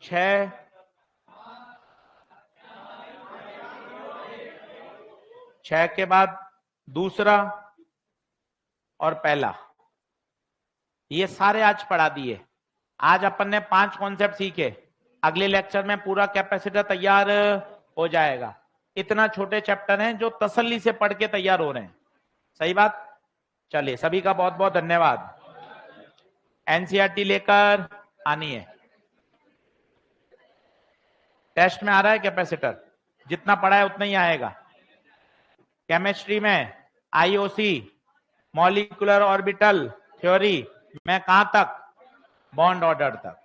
6, 6 के बाद दूसरा और पहला, ये सारे आज पढ़ा दिए। आज अपन ने 5 कॉन्सेप्ट सीखे। अगले लेक्चर में पूरा कैपेसिटर तैयार हो जाएगा। इतना छोटे चैप्टर हैं जो तसल्ली से पढ़ के तैयार हो रहे हैं। सही बात? चलिए, सभी का बहुत बहुत धन्यवाद। एनसीईआरटी लेकर आनी है। टेस्ट में आ रहा है कैपेसिटर, जितना पढ़ा है उतना ही आएगा। केमिस्ट्री में आईओसी, मॉलिक्यूलर ऑर्बिटल थ्योरी में कहां तक? बॉन्ड ऑर्डर तक।